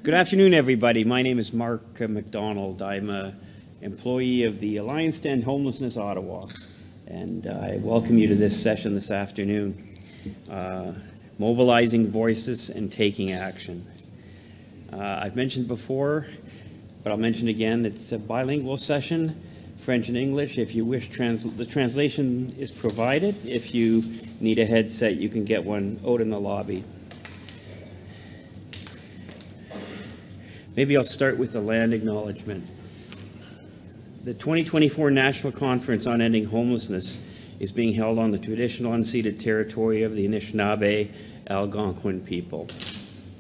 Good afternoon, everybody. My name is Mark McDonald. I'm an employee of the Alliance to End Homelessness Ottawa, and I welcome you to this session this afternoon, Mobilizing Voices and Taking Action. I've mentioned before, but I'll mention again, it's a bilingual session, French and English. If you wish, the translation is provided. If you need a headset, you can get one out in the lobby. Maybe I'll start with the land acknowledgement. The 2024 National Conference on Ending Homelessness is being held on the traditional unceded territory of the Anishinaabe Algonquin people.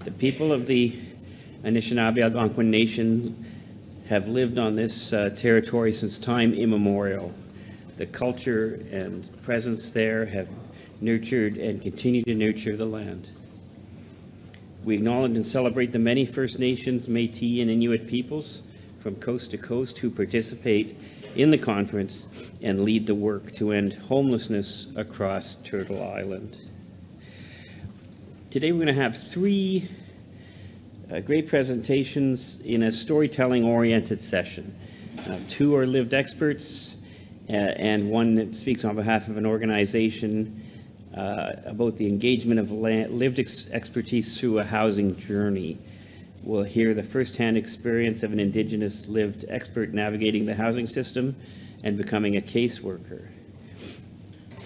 The people of the Anishinaabe Algonquin Nation have lived on this territory since time immemorial. The culture and presence there have nurtured and continue to nurture the land. We acknowledge and celebrate the many First Nations, Métis, and Inuit peoples from coast to coast who participate in the conference and lead the work to end homelessness across Turtle Island. Today we're going to have three great presentations in a storytelling-oriented session. Two are lived experts, and one that speaks on behalf of an organization about the engagement of lived expertise through a housing journey. We'll hear the first-hand experience of an Indigenous lived expert navigating the housing system and becoming a caseworker.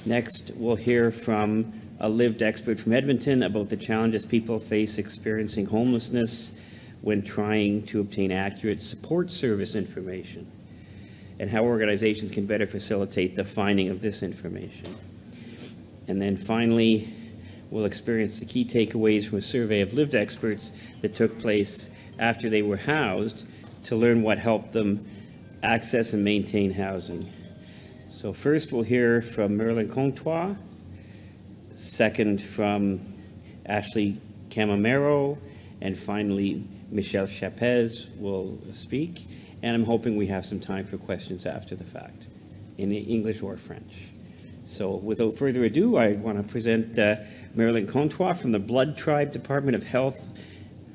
Next, we'll hear from a lived expert from Edmonton about the challenges people face experiencing homelessness when trying to obtain accurate support service information, and how organizations can better facilitate the finding of this information. And then finally, we'll experience the key takeaways from a survey of lived experts that took place after they were housed to learn what helped them access and maintain housing. So first, we'll hear from Marilyn Contois. Second, from Ashley Camamero. And finally, Michelle Chapez will speak. And I'm hoping we have some time for questions after the fact, in English or French. So without further ado, I want to present Marilyn Contois from the Blood Tribe Department of Health,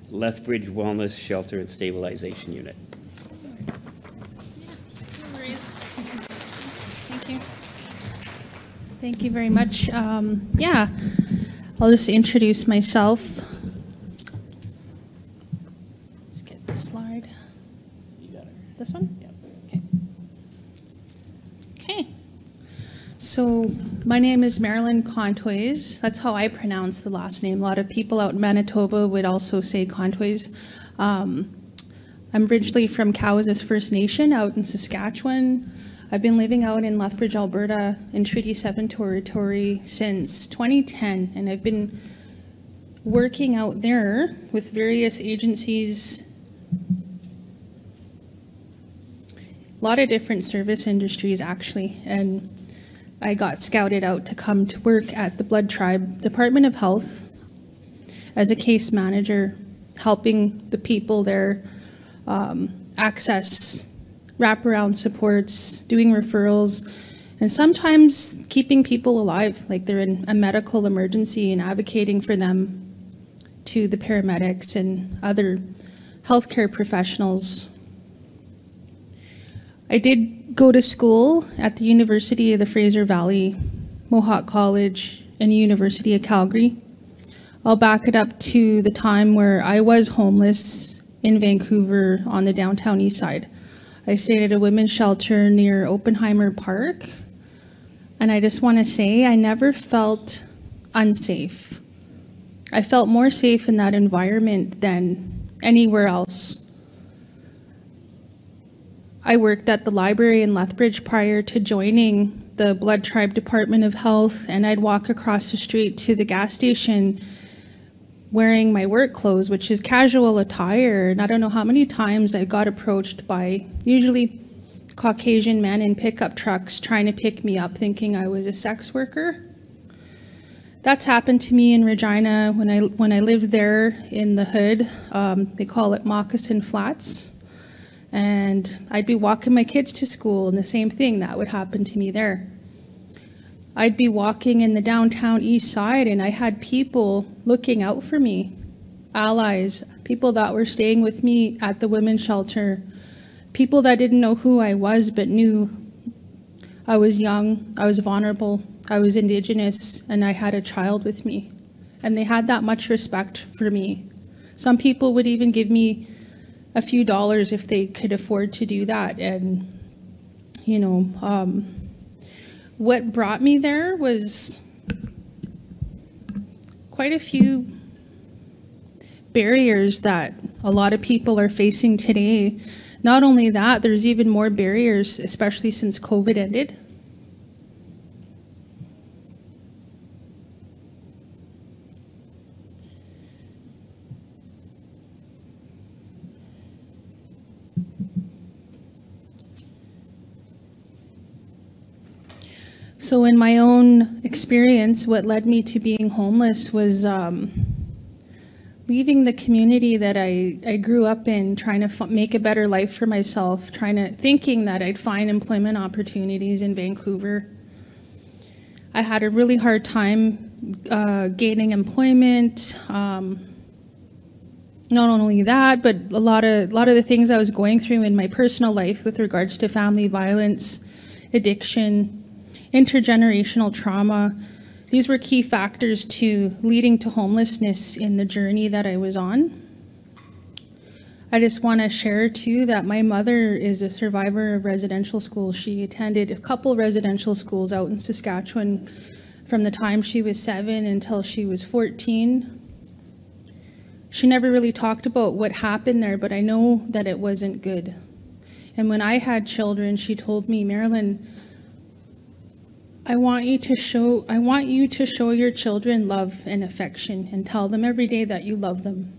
Lethbridge Wellness Shelter and Stabilization Unit. No worries. Thank you. Thank you very much. Yeah, I'll just introduce myself. Let's get the slide. You got it. This one? Yeah. Okay. Okay. So my name is Marilyn Contois. That's how I pronounce the last name. A lot of people out in Manitoba would also say Contois. I'm originally from Cowessess First Nation out in Saskatchewan. I've been living out in Lethbridge, Alberta in Treaty 7 territory since 2010, and I've been working out there with various agencies, a lot of different service industries actually, and I got scouted out to come to work at the Blood Tribe Department of Health as a case manager, helping the people there access wraparound supports, doing referrals, and sometimes keeping people alive, like they're in a medical emergency, and advocating for them to the paramedics and other healthcare professionals. I did go to school at the University of the Fraser Valley, Mohawk College, and the University of Calgary. I'll back it up to the time where I was homeless in Vancouver on the downtown east side. I stayed at a women's shelter near Oppenheimer Park, and I just want to say I never felt unsafe. I felt more safe in that environment than anywhere else. I worked at the library in Lethbridge prior to joining the Blood Tribe Department of Health, and I'd walk across the street to the gas station wearing my work clothes, which is casual attire, and I don't know how many times I got approached by usually Caucasian men in pickup trucks trying to pick me up thinking I was a sex worker. That's happened to me in Regina when I lived there in the hood. They call it Moccasin Flats. And I'd be walking my kids to school, and the same thing that would happen to me there. I'd be walking in the downtown east side, and I had people looking out for me. allies, people that were staying with me at the women's shelter, people that didn't know who I was but knew I was young, I was vulnerable, I was Indigenous, and I had a child with me. And they had that much respect for me. Some people would even give me a few dollars if they could afford to do that. And, you know, what brought me there was quite a few barriers that a lot of people are facing today. Not only that, there's even more barriers, especially since COVID ended. So in my own experience, what led me to being homeless was leaving the community that I grew up in, trying to make a better life for myself, thinking that I'd find employment opportunities in Vancouver. I had a really hard time gaining employment. Not only that, but a lot of the things I was going through in my personal life with regards to family violence, addiction, intergenerational trauma. These were key factors to leading to homelessness in the journey that I was on. I just want to share too that my mother is a survivor of residential school. She attended a couple residential schools out in Saskatchewan from the time she was 7 until she was 14. She never really talked about what happened there, but I know that it wasn't good. And when I had children, she told me, Marilyn, I want you to show your children love and affection and tell them every day that you love them.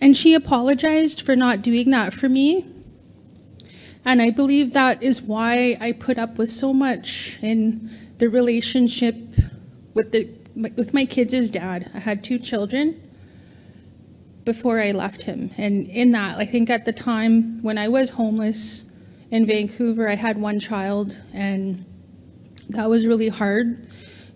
And she apologized for not doing that for me. And I believe that is why I put up with so much in the relationship with my kids' dad. I had 2 children before I left him. And in that, I think at the time when I was homeless in Vancouver, I had 1 child, and that was really hard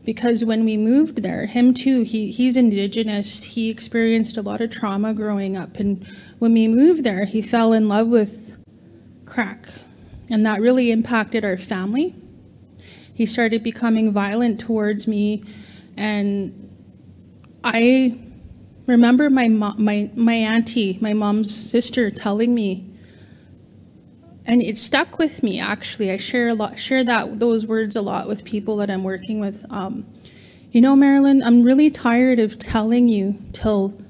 because when we moved there, him too, he's Indigenous, he experienced a lot of trauma growing up, and when we moved there, he fell in love with crack, and that really impacted our family. He started becoming violent towards me, and I remember my auntie, my mom's sister, telling me, and it stuck with me, actually. I share those words a lot with people that I'm working with. You know, Marilyn, I'm really tired of telling you till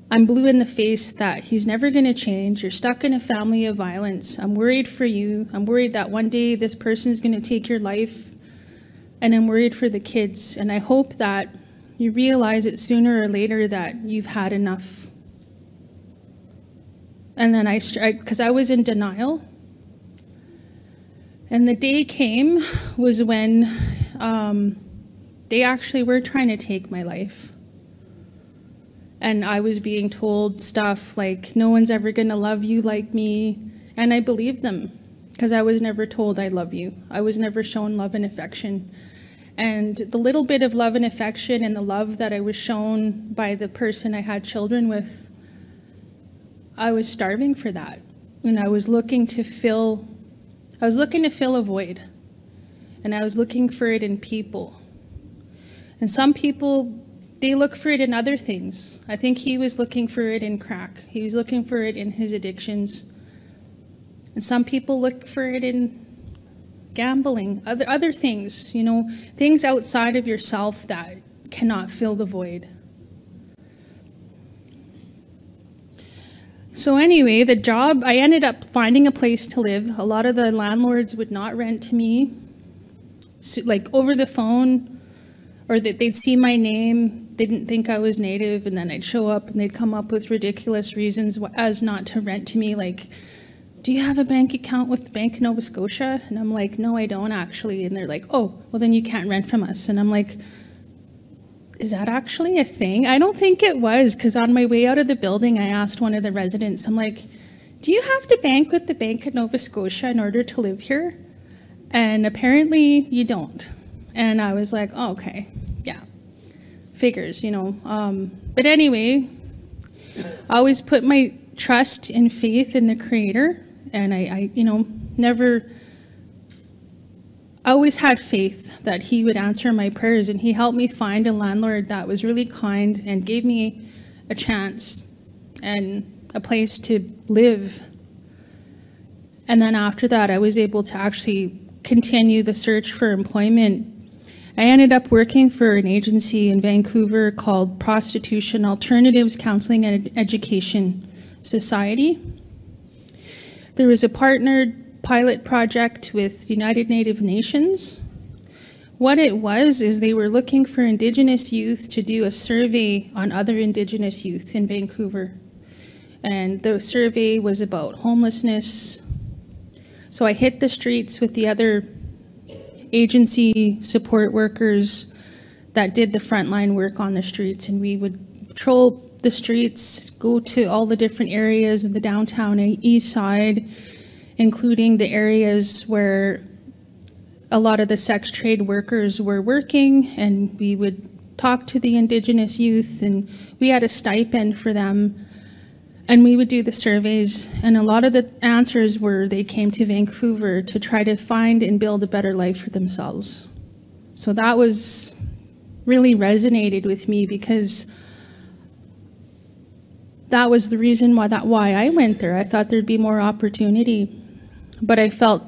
I'm blue in the face that he's never going to change. You're stuck in a family of violence. I'm worried for you. I'm worried that one day this person's going to take your life, and I'm worried for the kids. And I hope that you realize it sooner or later that you've had enough. And then because I was in denial. And the day came was when they actually were trying to take my life. And I was being told stuff like, no one's ever going to love you like me. And I believed them because I was never told I love you. I was never shown love and affection. And the little bit of love and affection and the love that I was shown by the person I had children with, I was starving for that, and I was looking to fill a void, and I was looking for it in people. And some people, they look for it in other things. I think he was looking for it in crack. He was looking for it in his addictions. And some people look for it in gambling, other things, you know, things outside of yourself that cannot fill the void. So anyway, the job, I ended up finding a place to live. A lot of the landlords would not rent to me, like over the phone, or that they'd see my name, they didn't think I was Native, and then I'd show up and they'd come up with ridiculous reasons as not to rent to me, like, do you have a bank account with the Bank of Nova Scotia? And I'm like, no, I don't actually. And they're like, oh, well then you can't rent from us. And I'm like, is that actually a thing? I don't think it was, because on my way out of the building, I asked one of the residents, I'm like, do you have to bank with the Bank of Nova Scotia in order to live here? And apparently you don't. And I was like, oh, okay, yeah. figures, you know. But anyway, I always put my trust and faith in the Creator, and I you know, never, I always had faith that He would answer my prayers, and He helped me find a landlord that was really kind and gave me a chance and a place to live. And then after that, I was able to actually continue the search for employment. I ended up working for an agency in Vancouver called Prostitution Alternatives Counseling and Education Society. There was a partnered pilot project with United Native Nations. What it was is they were looking for Indigenous youth to do a survey on other Indigenous youth in Vancouver. And the survey was about homelessness. So I hit the streets with the other agency support workers that did the frontline work on the streets, and we would patrol the streets, go to all the different areas in the downtown east side, including the areas where a lot of the sex trade workers were working, and we would talk to the Indigenous youth, and we had a stipend for them, and we would do the surveys, and a lot of the answers were they came to Vancouver to try to find and build a better life for themselves. So that was really resonated with me, because that was the reason why I went there. I thought there'd be more opportunity, but I felt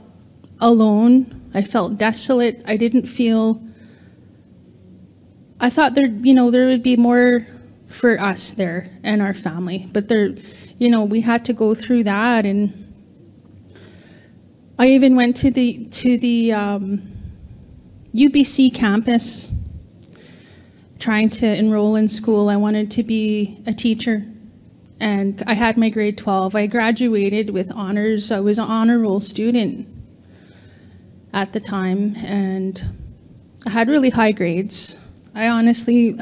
alone. I felt desolate. I didn't feel, I thought there, you know, there would be more for us there and our family, but there, you know, we had to go through that. And I even went to the UBC campus trying to enroll in school. I wanted to be a teacher, and I had my grade 12. I graduated with honors. I was an honor roll student at the time, and I had really high grades. I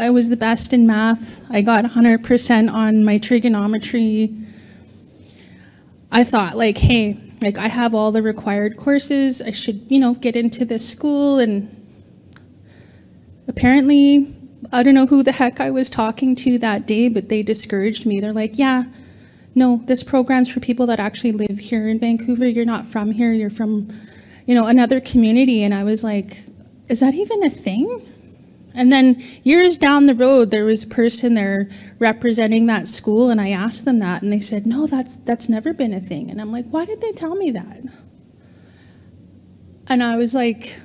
was the best in math. I got 100% on my trigonometry. I thought, like, hey, like, I have all the required courses. I should, you know, get into this school. And apparently, I don't know who the heck I was talking to that day, but they discouraged me. They're like, yeah, no, this program's for people that actually live here in Vancouver. You're not from here. You're from, you know, another community. And I was like, is that even a thing? And then years down the road, there was a person there representing that school, and I asked them that, and they said, no, that's never been a thing. And I'm like, why did they tell me that? And I was like,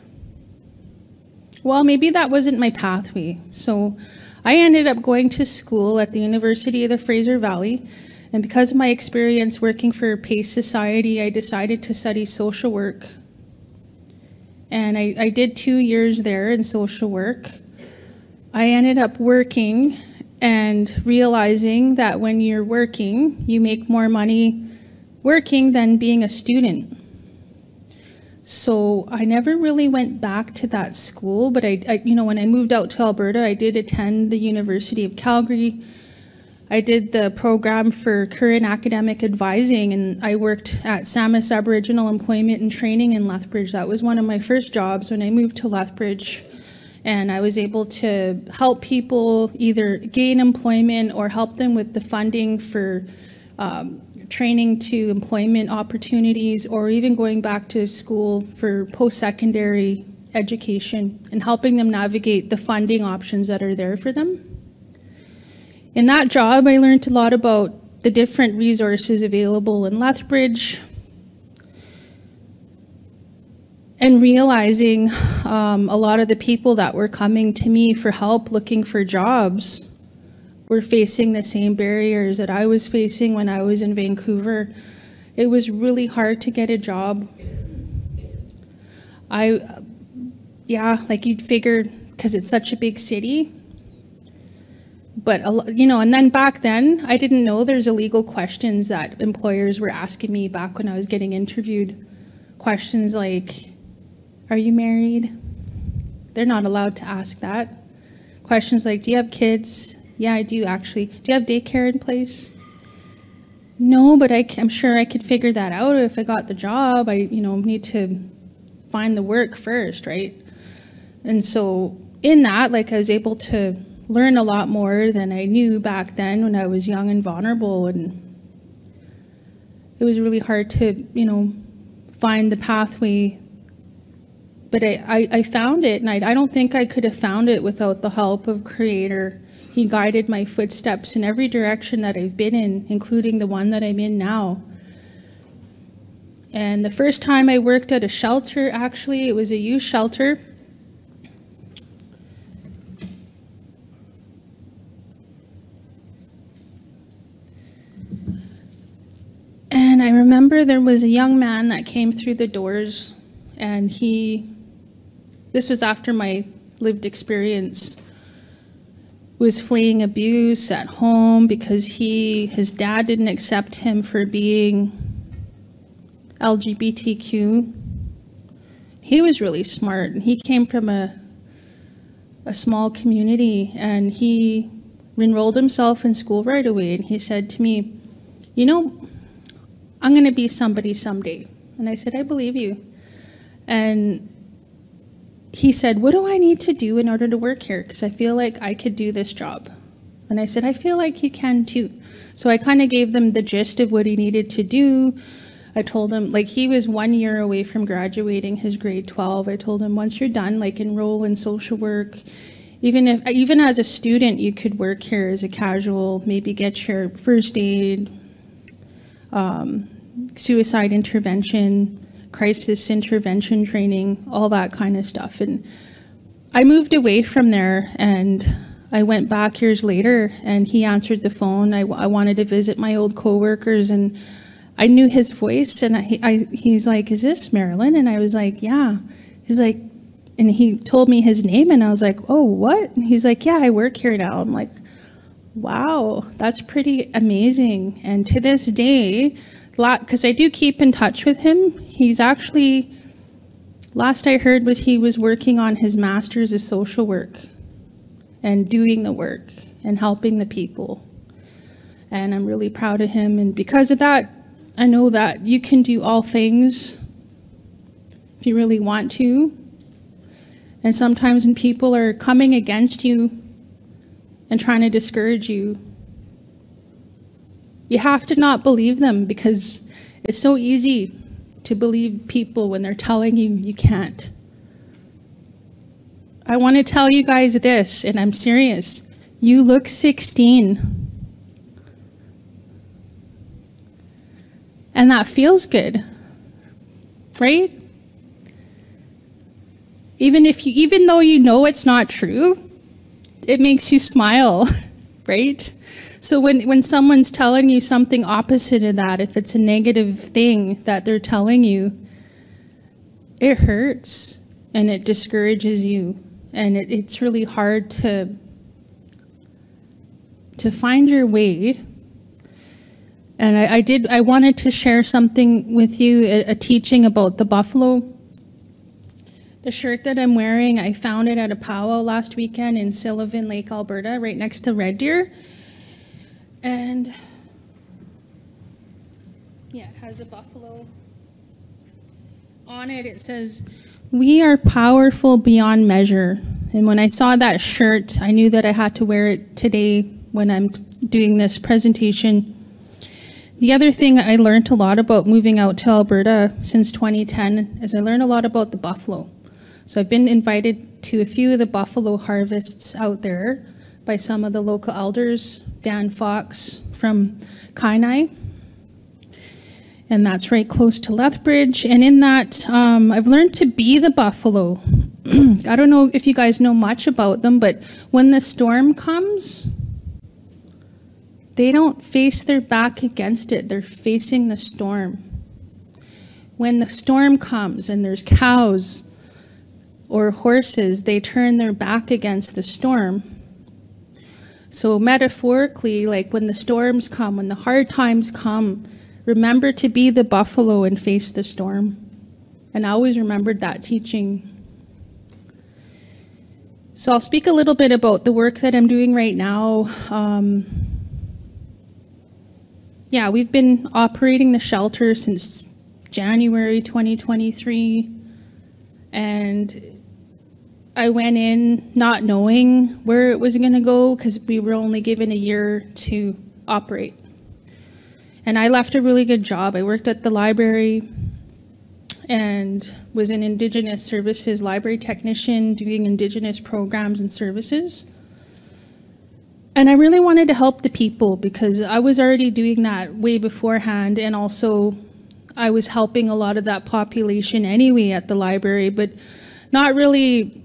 well, maybe that wasn't my pathway. So I ended up going to school at the University of the Fraser Valley, and because of my experience working for PACE Society, I decided to study social work. And I did 2 years there in social work. I ended up working and realizing that when you're working, you make more money working than being a student. So I never really went back to that school, but I you know, when I moved out to Alberta, I did attend the University of Calgary. I did the program for current academic advising, and I worked at Samis Aboriginal Employment and Training in Lethbridge. That was one of my first jobs when I moved to Lethbridge. And I was able to help people either gain employment or help them with the funding for training to employment opportunities, or even going back to school for post-secondary education and helping them navigate the funding options that are there for them. In that job, I learned a lot about the different resources available in Lethbridge, and realizing a lot of the people that were coming to me for help looking for jobs were facing the same barriers that I was facing when I was in Vancouver. It was really hard to get a job. Yeah, like you'd figure, because it's such a big city. But, you know, and then back then, I didn't know there's illegal questions that employers were asking me back when I was getting interviewed. Questions like, are you married? They're not allowed to ask that. Questions like, do you have kids? Yeah, I do actually. Do you have daycare in place? No, but I'm sure I could figure that out if I got the job. I, you know, need to find the work first, right? And so in that, like, I was able to learn a lot more than I knew back then when I was young and vulnerable, and it was really hard to, you know, find the pathway. But I found it, and I don't think I could have found it without the help of Creator. He guided my footsteps in every direction that I've been in, including the one that I'm in now. And the first time I worked at a shelter, actually, it was a youth shelter. And I remember there was a young man that came through the doors, and this was after my lived experience, was fleeing abuse at home because his dad didn't accept him for being LGBTQ. He was really smart, and he came from a small community, and he enrolled himself in school right away, and he said to me, you know, I'm going to be somebody someday. And I said, I believe you. And he said, what do I need to do in order to work here? Because I feel like I could do this job. And I said, I feel like you can too. So I kind of gave them the gist of what he needed to do. I told him, like, he was 1 year away from graduating his grade 12. I told him, once you're done, like, enroll in social work. Even as a student, you could work here as a casual, maybe get your first aid, suicide intervention, crisis intervention training, all that kind of stuff. And I moved away from there, and I went back years later, and he answered the phone. I wanted to visit my old coworkers, and I knew his voice, and he's like, is this Marilyn? And I was like, yeah. He's like, and he told me his name, and I was like, oh, what? And he's like, yeah, I work here now. I'm like, wow, that's pretty amazing. And to this day, because I do keep in touch with him, he's actually, last I heard was he was working on his master's of social work and doing the work and helping the people. And I'm really proud of him. And because of that, I know that you can do all things if you really want to. And sometimes when people are coming against you and trying to discourage you, you have to not believe them, because it's so easy to believe people when they're telling you you can't. I want to tell you guys this, and I'm serious. You look 16. And that feels good, right? Even though you know it's not true, it makes you smile, right? So when someone's telling you something opposite of that, if it's a negative thing that they're telling you, it hurts and it discourages you, and it's really hard to find your way. And I wanted to share something with you, a teaching about the buffalo. The shirt that I'm wearing, I found it at a powwow last weekend in Sullivan Lake, Alberta, right next to Red Deer. And yeah, it has a buffalo on it. It says, "We are powerful beyond measure." And when I saw that shirt, I knew that I had to wear it today when I'm doing this presentation. The other thing I learned a lot about moving out to Alberta since 2010 is I learned a lot about the buffalo. So I've been invited to a few of the buffalo harvests out there by some of the local elders, Dan Fox from Kainai, and that's right close to Lethbridge. And in that, I've learned to be the buffalo. I don't know if you guys know much about them, but when the storm comes, they don't face their back against it. They're facing the storm. When the storm comes and there's cows or horses, they turn their back against the storm. So metaphorically, like when the storms come, when the hard times come, remember to be the buffalo and face the storm. And I always remembered that teaching. So I'll speak a little bit about the work that I'm doing right now. Yeah, we've been operating the shelter since January 2023, and I went in not knowing where it was going to go because we were only given a year to operate. And I left a really good job. I worked at the library and was an Indigenous services library technician doing Indigenous programs and services. And I really wanted to help the people because I was already doing that way beforehand, and also I was helping a lot of that population anyway at the library, but not really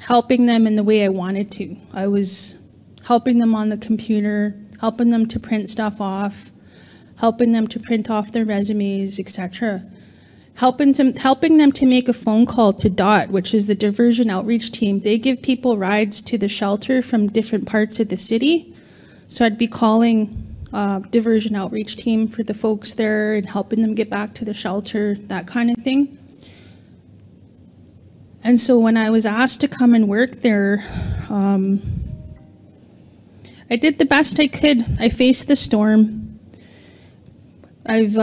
helping them in the way I wanted to. I was helping them on the computer, helping them to print stuff off, helping them to print off their resumes, etc. Helping them to make a phone call to DOT, which is the diversion outreach team. They give people rides to the shelter from different parts of the city. So I'd be calling diversion outreach team for the folks there and helping them get back to the shelter, that kind of thing. And so when I was asked to come and work there, I did the best I could. I faced the storm. I've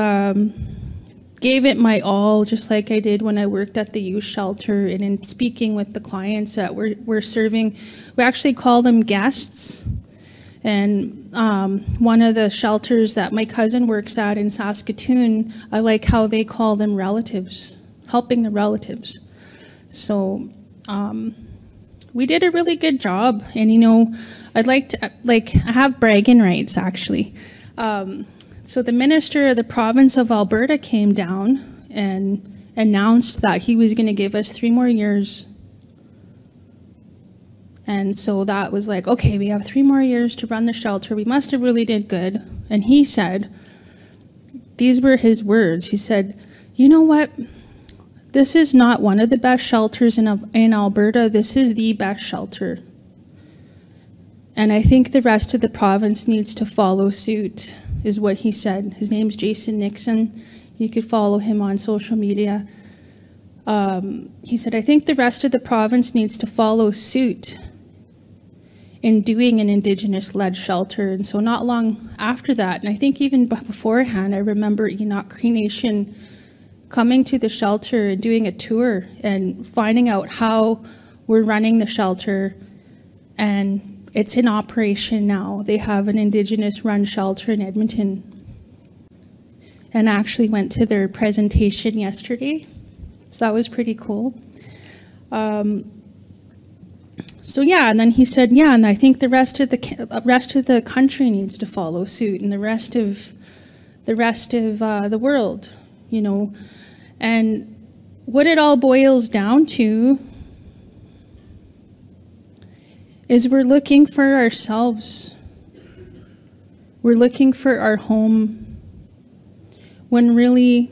gave it my all, just like I did when I worked at the youth shelter, and in speaking with the clients that we're serving. We actually call them guests. And one of the shelters that my cousin works at in Saskatoon, I like how they call them relatives, helping the relatives. So we did a really good job. And, you know, I'd like to, I have bragging rights, actually. So the minister of the province of Alberta came down and announced that he was going to give us 3 more years. And so that was like, okay, we have 3 more years to run the shelter. We must have really did good. And he said, these were his words. He said, you know what? This is not one of the best shelters in Alberta. This is the best shelter. And I think the rest of the province needs to follow suit, is what he said. His name's Jason Nixon. You could follow him on social media. He said, I think the rest of the province needs to follow suit in doing an Indigenous-led shelter. And so not long after that, and I think even beforehand, I remember Enoch Cree Nation coming to the shelter and doing a tour and finding out how we're running the shelter, and it's in operation now. They have an Indigenous-run shelter in Edmonton, and I actually went to their presentation yesterday, so that was pretty cool. So yeah, and then he said, yeah, and I think the rest of the country needs to follow suit, and the rest of the world, you know. And what it all boils down to is we're looking for ourselves. We're looking for our home, when really,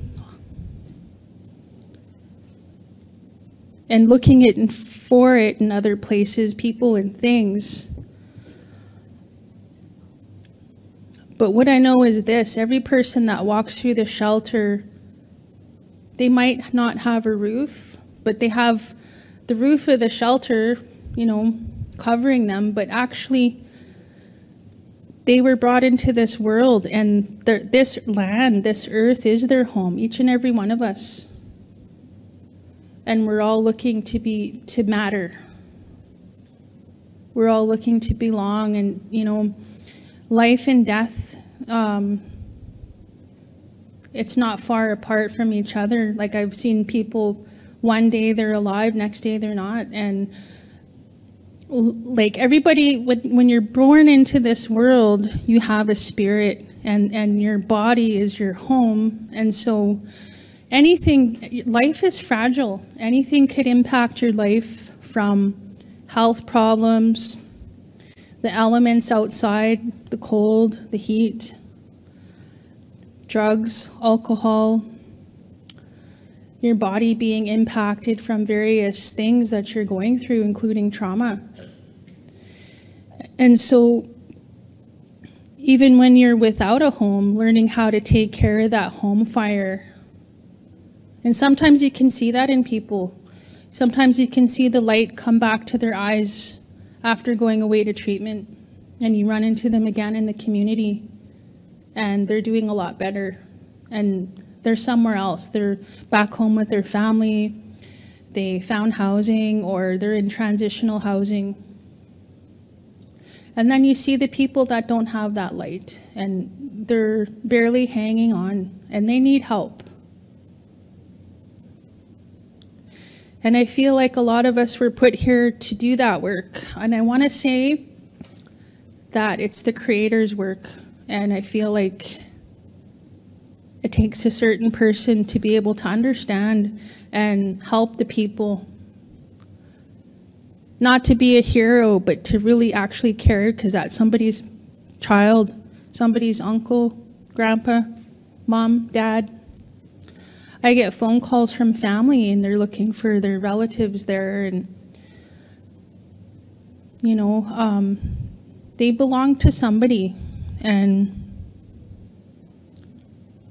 and looking at for it in other places, people and things. But what I know is this: every person that walks through the shelter, they might not have a roof, but they have the roof of the shelter, you know, covering them, but actually they were brought into this world, and this land, this earth is their home, each and every one of us. And we're all looking to matter. We're all looking to belong, and, you know, life and death, it's not far apart from each other. Like, I've seen people, one day they're alive, next day they're not. And like everybody, when you're born into this world, you have a spirit, and your body is your home. And so anything, life is fragile. Anything could impact your life, from health problems, the elements outside, the cold, the heat, drugs, alcohol, your body being impacted from various things that you're going through, including trauma. And so even when you're without a home, learning how to take care of that home fire. And sometimes you can see that in people. Sometimes you can see the light come back to their eyes after going away to treatment, and you run into them again in the community, and they're doing a lot better, and they're somewhere else. They're back home with their family. they found housing or they're in transitional housing. And then you see the people that don't have that light and they're barely hanging on and they need help. And I feel like a lot of us were put here to do that work. And I want to say that it's the Creator's work. And I feel like it takes a certain person to be able to understand and help the people. Not to be a hero, but to really actually care, because that's somebody's child, somebody's uncle, grandpa, mom, dad. I get phone calls from family and they're looking for their relatives there, and you know, they belong to somebody, and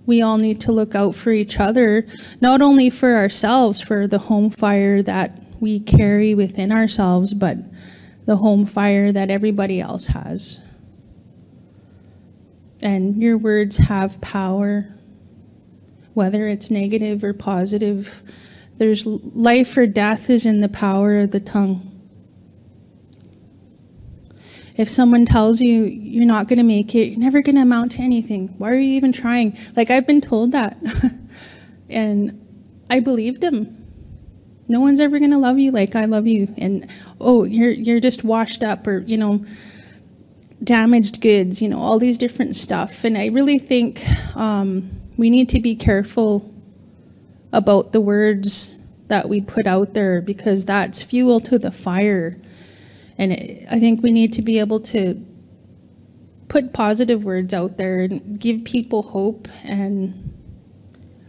we all need to look out for each other, not only for ourselves, for the home fire that we carry within ourselves, but the home fire that everybody else has. And your words have power. Whether it's negative or positive, there's life or death is in the power of the tongue. If someone tells you you're not going to make it, you're never going to amount to anything, why are you even trying? Like, I've been told that. And I believed him. No one's ever going to love you like I love you. And, oh, you're just washed up, or, you know, damaged goods, you know, all these different stuff. And I really think we need to be careful about the words that we put out there, because that's fuel to the fire. And I think we need to be able to put positive words out there and give people hope and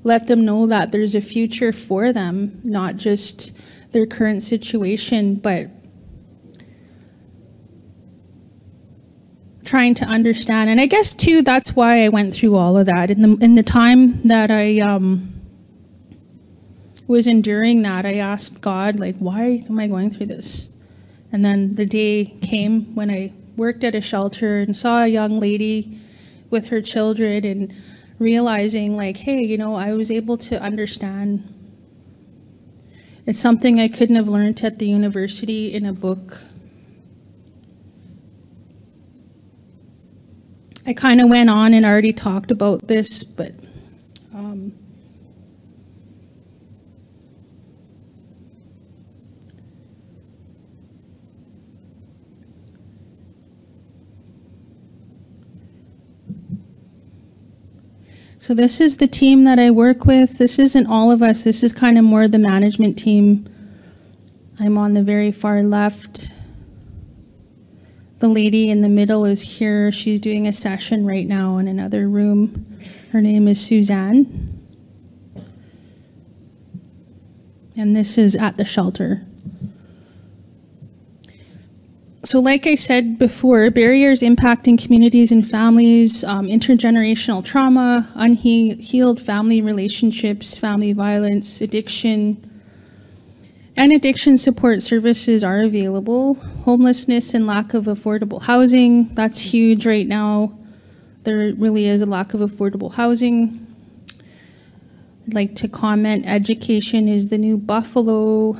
let them know that there's a future for them, not just their current situation, but trying to understand. And I guess too, that's why I went through all of that. In the time that I was enduring that, I asked God, like, why am I going through this? And then the day came when I worked at a shelter and saw a young lady with her children, and realizing, like, hey, you know, I was able to understand. It's something I couldn't have learned at the university in a book. I kind of went on and already talked about this, but so this is the team that I work with. This isn't all of us. This is kind of more the management team. I'm on the very far left. The lady in the middle is here. She's doing a session right now in another room. Her name is Suzanne. And this is at the shelter. So like I said before, barriers impacting communities and families, intergenerational trauma, unhealed family relationships, family violence, addiction, and addiction support services are available. Homelessness and lack of affordable housing, that's huge right now. There really is a lack of affordable housing. I'd like to comment, education is the new Buffalo.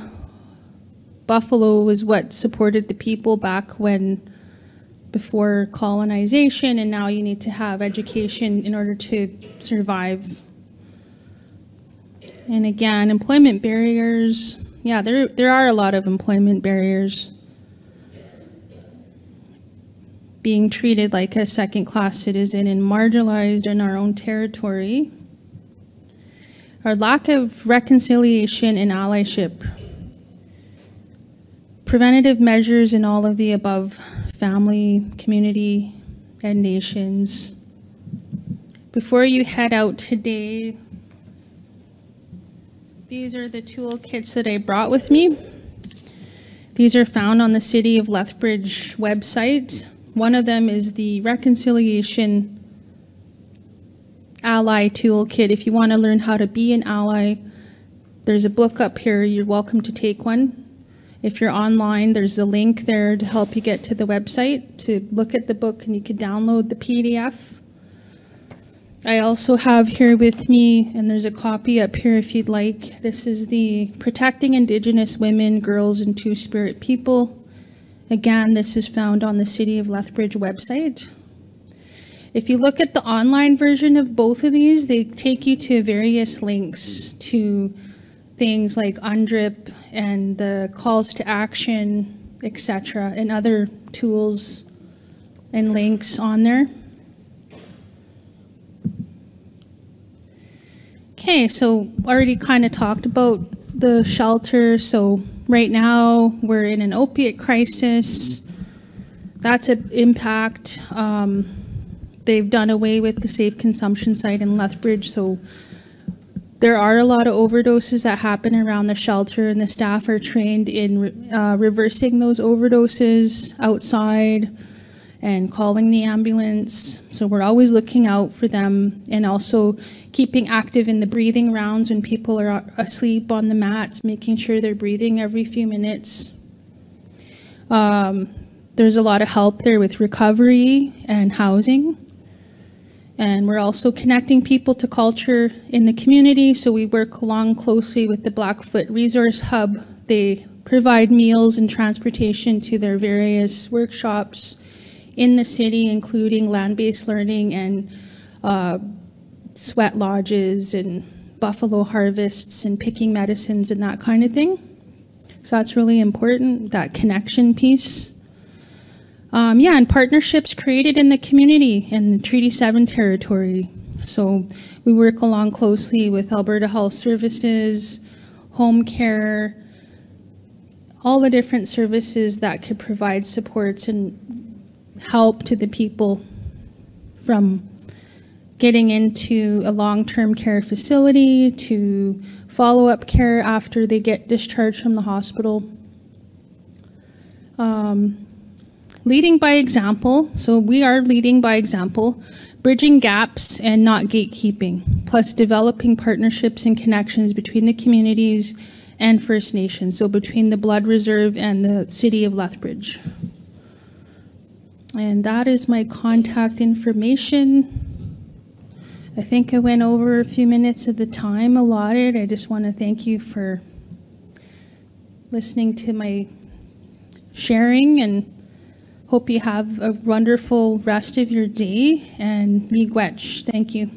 Buffalo was what supported the people back before colonization, and now you need to have education in order to survive. And again, employment barriers. Yeah, there are a lot of employment barriers. Being treated like a second-class citizen and marginalized in our own territory. Our lack of reconciliation and allyship. Preventative measures in all of the above: family, community, and nations. Before you head out today, these are the toolkits that I brought with me. These are found on the City of Lethbridge website. One of them is the Reconciliation Ally Toolkit. If you want to learn how to be an ally, there's a book up here. You're welcome to take one. If you're online, there's a link there to help you get to the website to look at the book, and you can download the PDF. I also have here with me, and there's a copy up here if you'd like. This is the Protecting Indigenous Women, Girls, and Two-Spirit People. Again, this is found on the City of Lethbridge website. If you look at the online version of both of these, they take you to various links to things like UNDRIP and the calls to action, etc., and other tools and links on there. Okay, so already kind of talked about the shelter. So right now we're in an opiate crisis. That's an impact. They've done away with the safe consumption site in Lethbridge, so there are a lot of overdoses that happen around the shelter, and the staff are trained in reversing those overdoses outside and calling the ambulance. So we're always looking out for them, and also keeping active in the breathing rounds when people are asleep on the mats, making sure they're breathing every few minutes. There's a lot of help there with recovery and housing. And we're also connecting people to culture in the community, so we work along closely with the Blackfoot Resource Hub. They provide meals and transportation to their various workshops in the city, including land-based learning and sweat lodges and buffalo harvests and picking medicines and that kind of thing. So that's really important, that connection piece. Yeah, and partnerships created in the community in the Treaty 7 territory. So we work along closely with Alberta Health Services, home care, all the different services that could provide supports and help to the people from getting into a long-term care facility to follow-up care after they get discharged from the hospital. Leading by example, so we are leading by example, bridging gaps and not gatekeeping, plus developing partnerships and connections between the communities and First Nations, so between the Blood Reserve and the City of Lethbridge. And that is my contact information. I think I went over a few minutes of the time allotted. I just want to thank you for listening to my sharing, and hope you have a wonderful rest of your day, and miigwech. Thank you.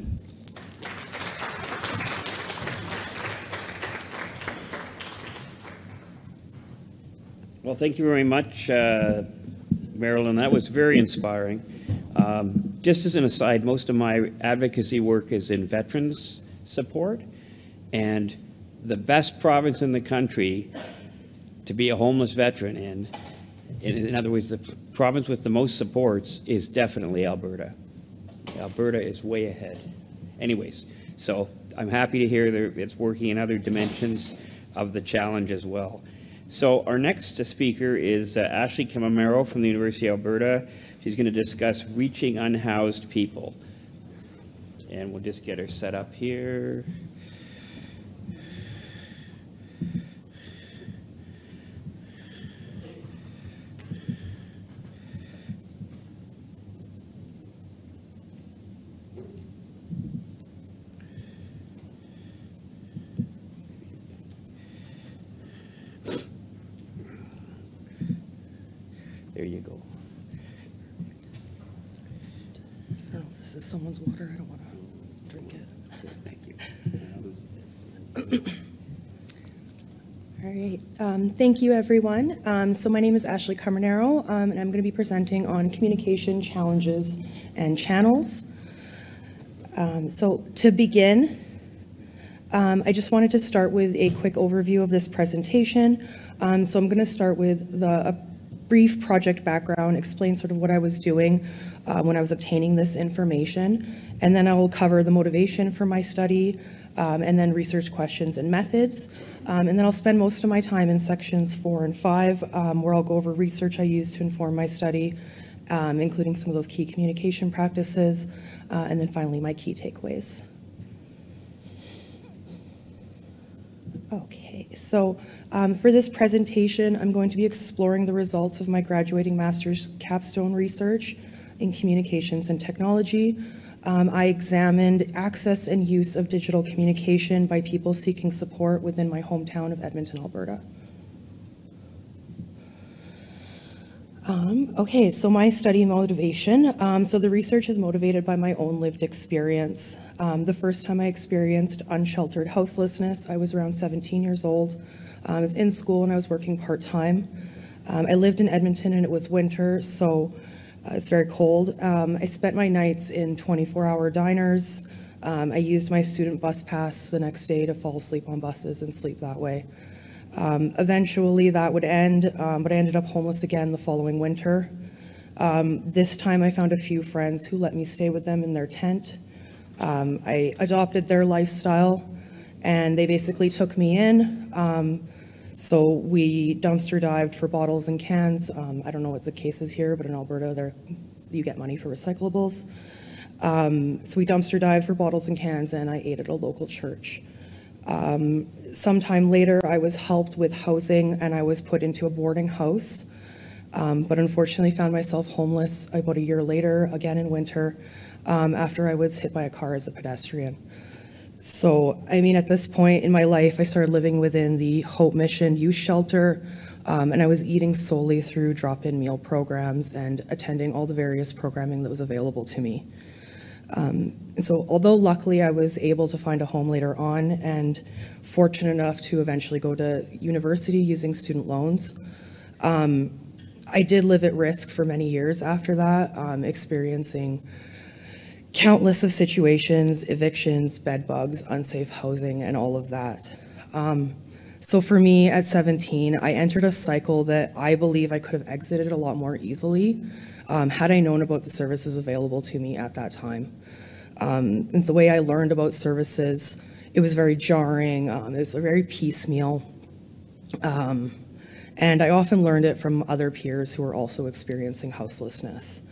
Well, thank you very much, Marilyn. That was very inspiring. Just as an aside, most of my advocacy work is in veterans support, and the best province in the country to be a homeless veteran in other words, the province with the most supports is definitely Alberta. Alberta is way ahead. Anyways, so I'm happy to hear that it's working in other dimensions of the challenge as well. So our next speaker is Ashley Camamero from the University of Alberta. She's going to discuss reaching unhoused people. And we'll just get her set up here. There you go. I don't know if this is someone's water. I don't want to drink it. Thank you. All right. Thank you, everyone. So my name is Ashley Carmenero, and I'm going to be presenting on communication challenges and channels. So to begin, I just wanted to start with a quick overview of this presentation. So I'm going to start with a brief project background, explain sort of what I was doing when I was obtaining this information, and then I will cover the motivation for my study, and then research questions and methods. And then I'll spend most of my time in sections 4 and 5, where I'll go over research I used to inform my study, including some of those key communication practices, and then finally my key takeaways. Okay, so for this presentation, I'm going to be exploring the results of my graduating master's capstone research in communications and technology. I examined access and use of digital communication by people seeking support within my hometown of Edmonton, Alberta. Okay, so my study motivation. So the research is motivated by my own lived experience. The first time I experienced unsheltered houselessness, I was around 17 years old. I was in school and I was working part-time. I lived in Edmonton and it was winter, so it's very cold. I spent my nights in 24-hour diners. I used my student bus pass the next day to fall asleep on buses and sleep that way. Eventually that would end, but I ended up homeless again the following winter. This time I found a few friends who let me stay with them in their tent. I adopted their lifestyle and they basically took me in. So we dumpster dived for bottles and cans. I don't know what the case is here, but in Alberta you get money for recyclables. So we dumpster dived for bottles and cans and I ate at a local church. Sometime later, I was helped with housing and I was put into a boarding house, but unfortunately found myself homeless about a year later, again in winter, after I was hit by a car as a pedestrian. So, I mean, at this point in my life, I started living within the Hope Mission youth shelter, and I was eating solely through drop-in meal programs and attending all the various programming that was available to me. And so although luckily I was able to find a home later on and fortunate enough to eventually go to university using student loans, I did live at risk for many years after that, experiencing countless of situations, evictions, bed bugs, unsafe housing, and all of that. So for me at 17, I entered a cycle that I believe I could have exited a lot more easily had I known about the services available to me at that time. And the way I learned about services, it was very jarring, it was very piecemeal, and I often learned it from other peers who were also experiencing houselessness.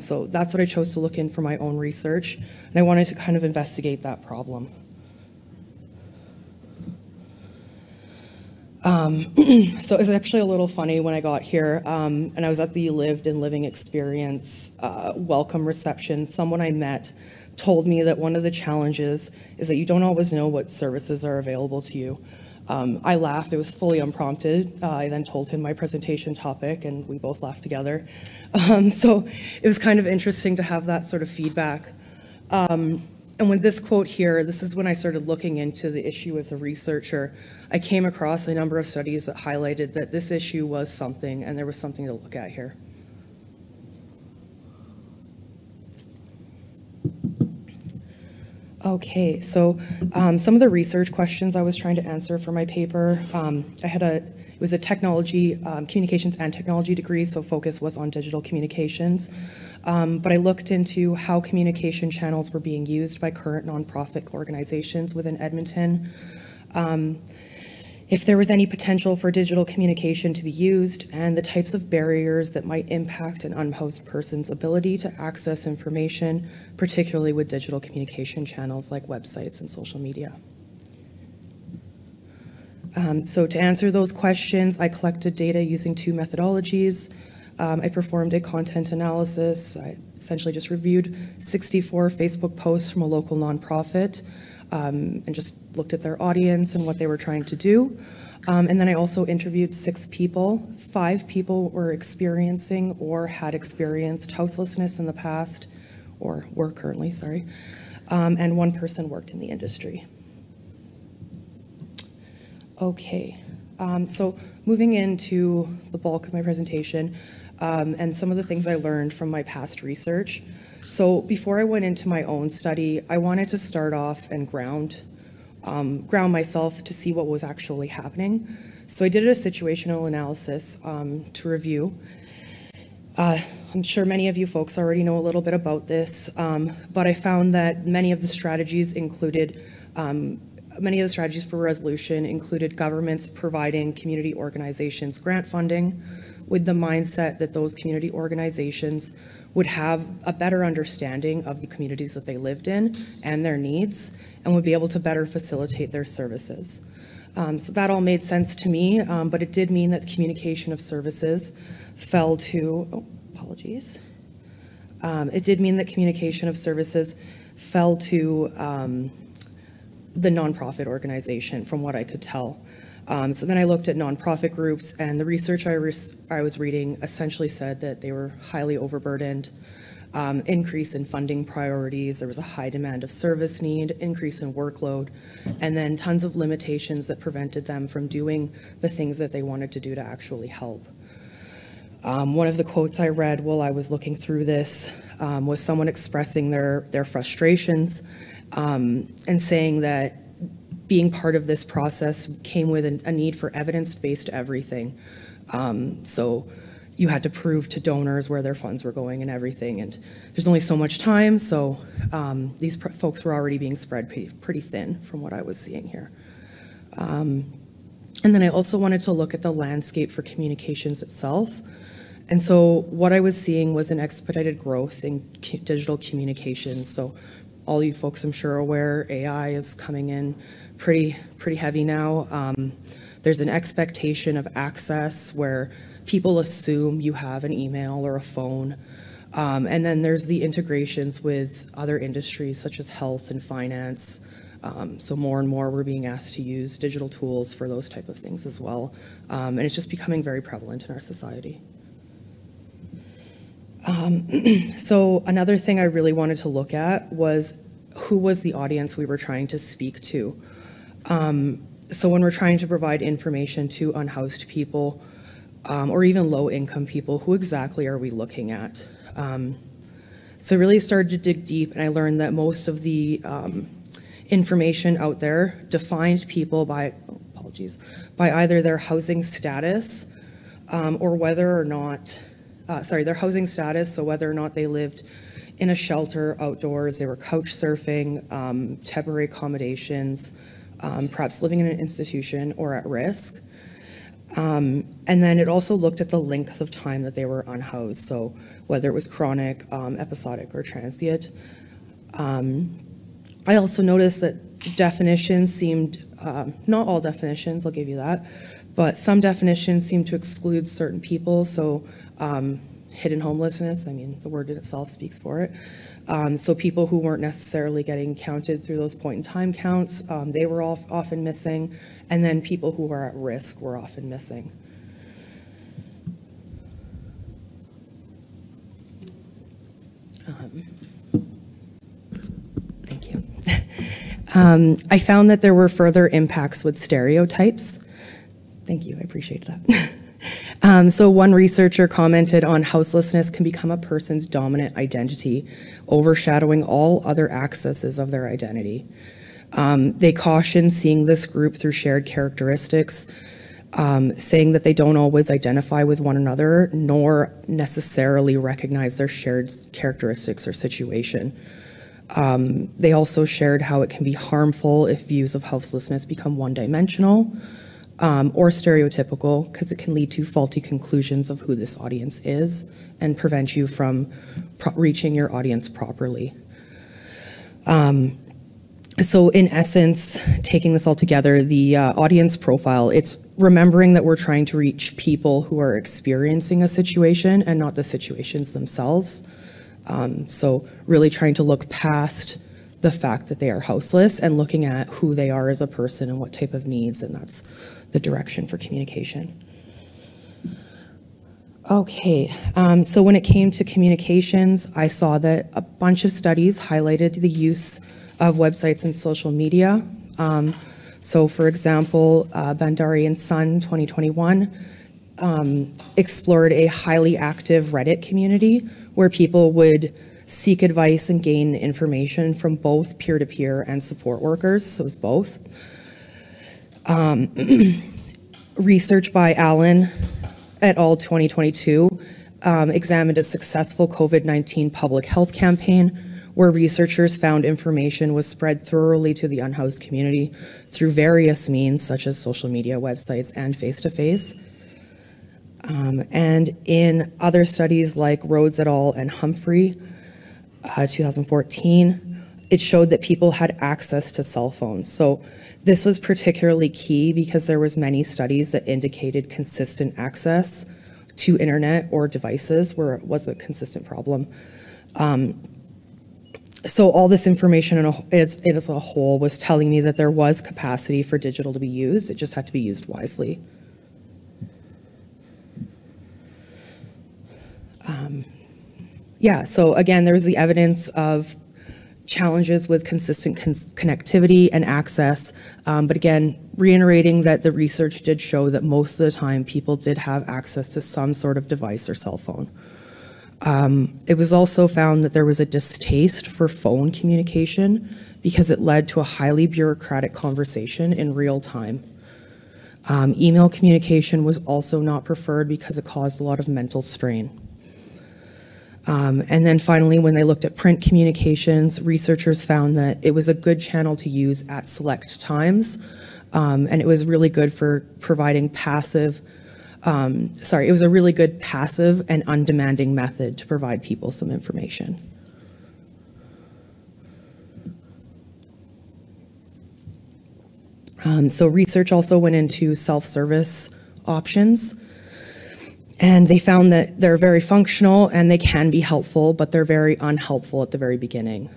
So that's what I chose to look in for my own research, and I wanted to kind of investigate that problem. So it was actually a little funny when I got here, and I was at the Lived and Living Experience welcome reception. Someone I met told me that one of the challenges is that you don't always know what services are available to you. I laughed, it was fully unprompted. I then told him my presentation topic and we both laughed together. So it was kind of interesting to have that sort of feedback. And with this quote here, this is when I started looking into the issue as a researcher. I came across a number of studies that highlighted that this issue was something and there was something to look at here. Okay, so some of the research questions I was trying to answer for my paper, it was a technology, communications and technology degree, so focus was on digital communications. But I looked into how communication channels were being used by current nonprofit organizations within Edmonton. If there was any potential for digital communication to be used, and the types of barriers that might impact an unhoused person's ability to access information, particularly with digital communication channels like websites and social media. So to answer those questions, I collected data using two methodologies. I performed a content analysis. I essentially just reviewed 64 Facebook posts from a local nonprofit, and just looked at their audience and what they were trying to do. And then I also interviewed 6 people. 5 people were experiencing or had experienced houselessness in the past, or were currently, sorry. And 1 person worked in the industry. Okay, so moving into the bulk of my presentation, and some of the things I learned from my past research. So before I went into my own study, I wanted to start off and ground myself to see what was actually happening. So I did a situational analysis to review. I'm sure many of you folks already know a little bit about this, but I found that many of the strategies for resolution included governments providing community organizations grant funding with the mindset that those community organizations would have a better understanding of the communities that they lived in and their needs, and would be able to better facilitate their services. So that all made sense to me, but it did mean that the communication of services fell to, It did mean that communication of services fell to the nonprofit organization, from what I could tell. So then I looked at nonprofit groups, and the research I was reading essentially said that they were highly overburdened, increase in funding priorities, there was a high demand of service need, increase in workload, and then tons of limitations that prevented them from doing the things that they wanted to do to actually help. One of the quotes I read while I was looking through this was someone expressing their frustrations and saying that being part of this process came with a need for evidence-based everything. So you had to prove to donors where their funds were going and everything, and there's only so much time, so these folks were already being spread pretty thin from what I was seeing here. And then I also wanted to look at the landscape for communications itself. And so what I was seeing was an expedited growth in digital communications. So all you folks, I'm sure, are aware, AI is coming in pretty heavy now. There's an expectation of access where people assume you have an email or a phone. And then there's the integrations with other industries such as health and finance. So more and more we're being asked to use digital tools for those type of things as well. And it's just becoming very prevalent in our society. So another thing I really wanted to look at was who was the audience we were trying to speak to. So when we're trying to provide information to unhoused people or even low-income people, who exactly are we looking at? So I really started to dig deep, and I learned that most of the information out there defined people by, by either their housing status or whether or not, their housing status, so whether or not they lived in a shelter outdoors, they were couch surfing, temporary accommodations, perhaps living in an institution or at risk. And then it also looked at the length of time that they were unhoused, so whether it was chronic, episodic, or transient. I also noticed that definitions seemed, not all definitions, I'll give you that, but some definitions seem to exclude certain people, so hidden homelessness, I mean, the word in itself speaks for it. So people who weren't necessarily getting counted through those point in time counts, they were often missing, and then people who were at risk were often missing. Thank you. I found that there were further impacts with stereotypes. Thank you, I appreciate that. So one researcher commented on houselessness can become a person's dominant identity, overshadowing all other accesses of their identity. They caution seeing this group through shared characteristics, saying that they don't always identify with one another, nor necessarily recognize their shared characteristics or situation. They also shared how it can be harmful if views of houselessness become one-dimensional, or stereotypical, because it can lead to faulty conclusions of who this audience is and prevent you from reaching your audience properly. So in essence, taking this all together, the audience profile, it's remembering that we're trying to reach people who are experiencing a situation and not the situations themselves. So really trying to look past the fact that they are houseless and looking at who they are as a person and what type of needs, and that's the direction for communication. Okay, so when it came to communications, I saw that a bunch of studies highlighted the use of websites and social media. So for example, Bandari and Son 2021 explored a highly active Reddit community where people would seek advice and gain information from both peer-to-peer and support workers, so it was both. Research by Allen et al. 2022 examined a successful COVID-19 public health campaign where researchers found information was spread thoroughly to the unhoused community through various means such as social media, websites, and face-to-face. And in other studies like Rhodes et al. And Humphrey, 2014, it showed that people had access to cell phones. So this was particularly key because there was many studies that indicated consistent access to internet or devices where it was a consistent problem. So all this information as a whole was telling me that there was capacity for digital to be used. It just had to be used wisely. Yeah, so again, there's the evidence of challenges with consistent connectivity and access, but again, reiterating that the research did show that most of the time people did have access to some sort of device or cell phone. It was also found that there was a distaste for phone communication because it led to a highly bureaucratic conversation in real time. Email communication was also not preferred because it caused a lot of mental strain. And then finally, when they looked at print communications, researchers found that it was a good channel to use at select times, and it was really good for providing it was a really good passive and undemanding method to provide people some information. So research also went into self-service options. And they found that they're very functional and they can be helpful, but they're very unhelpful at the very beginning.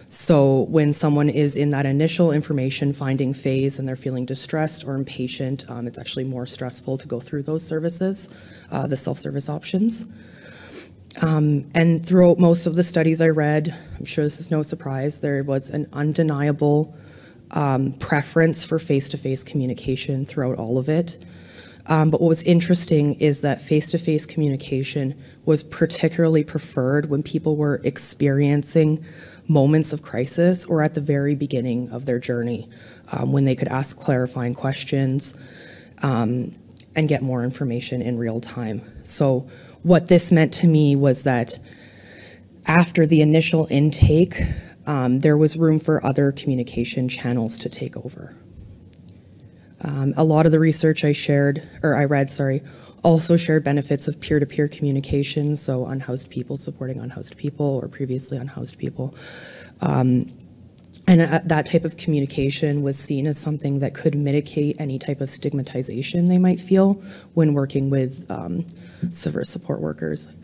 So when someone is in that initial information finding phase and they're feeling distressed or impatient, it's actually more stressful to go through those services, the self-service options. And throughout most of the studies I read, I'm sure this is no surprise, there was an undeniable preference for face-to-face communication throughout all of it. But what was interesting is that face-to-face communication was particularly preferred when people were experiencing moments of crisis or at the very beginning of their journey, when they could ask clarifying questions and get more information in real time. So what this meant to me was that after the initial intake, there was room for other communication channels to take over. A lot of the research I read, also shared benefits of peer-to-peer communication, so unhoused people supporting unhoused people or previously unhoused people. And that type of communication was seen as something that could mitigate any type of stigmatization they might feel when working with severe support workers.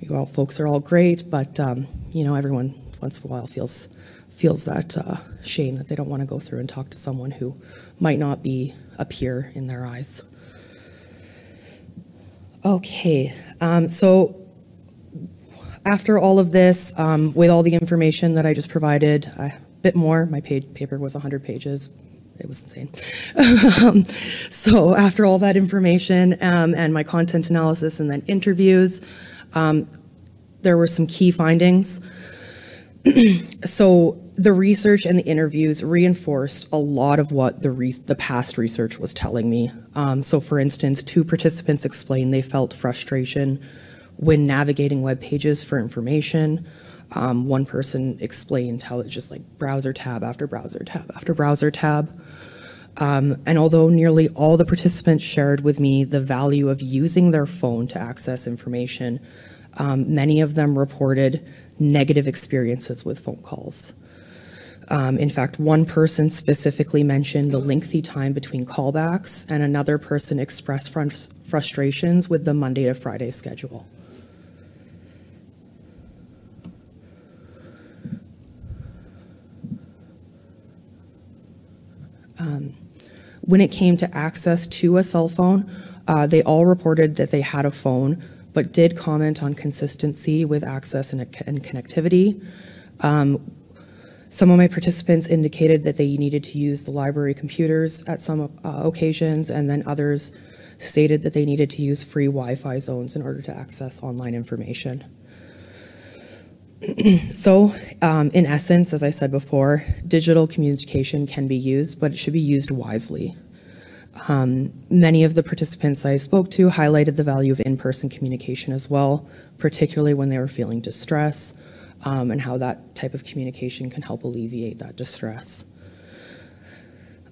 Well, folks are all great, but everyone once in a while feels that shame that they don't want to go through and talk to someone who might not be a peer in their eyes. Okay, so after all of this, with all the information that I just provided, a bit more, my paper was 100 pages. It was insane. So after all that information and my content analysis and then interviews, there were some key findings. So the research and the interviews reinforced a lot of what the past research was telling me. So for instance, 2 participants explained they felt frustration when navigating web pages for information. One person explained how it's just like browser tab after browser tab after browser tab. And although nearly all the participants shared with me the value of using their phone to access information, many of them reported negative experiences with phone calls. In fact, one person specifically mentioned the lengthy time between callbacks, and another person expressed frustrations with the Monday to Friday schedule. When it came to access to a cell phone, they all reported that they had a phone, but did comment on consistency with access and connectivity. Some of my participants indicated that they needed to use the library computers at some occasions, and then others stated that they needed to use free Wi-Fi zones in order to access online information. So, in essence, as I said before, digital communication can be used, but it should be used wisely. Many of the participants I spoke to highlighted the value of in-person communication as well, particularly when they were feeling distress, and how that type of communication can help alleviate that distress.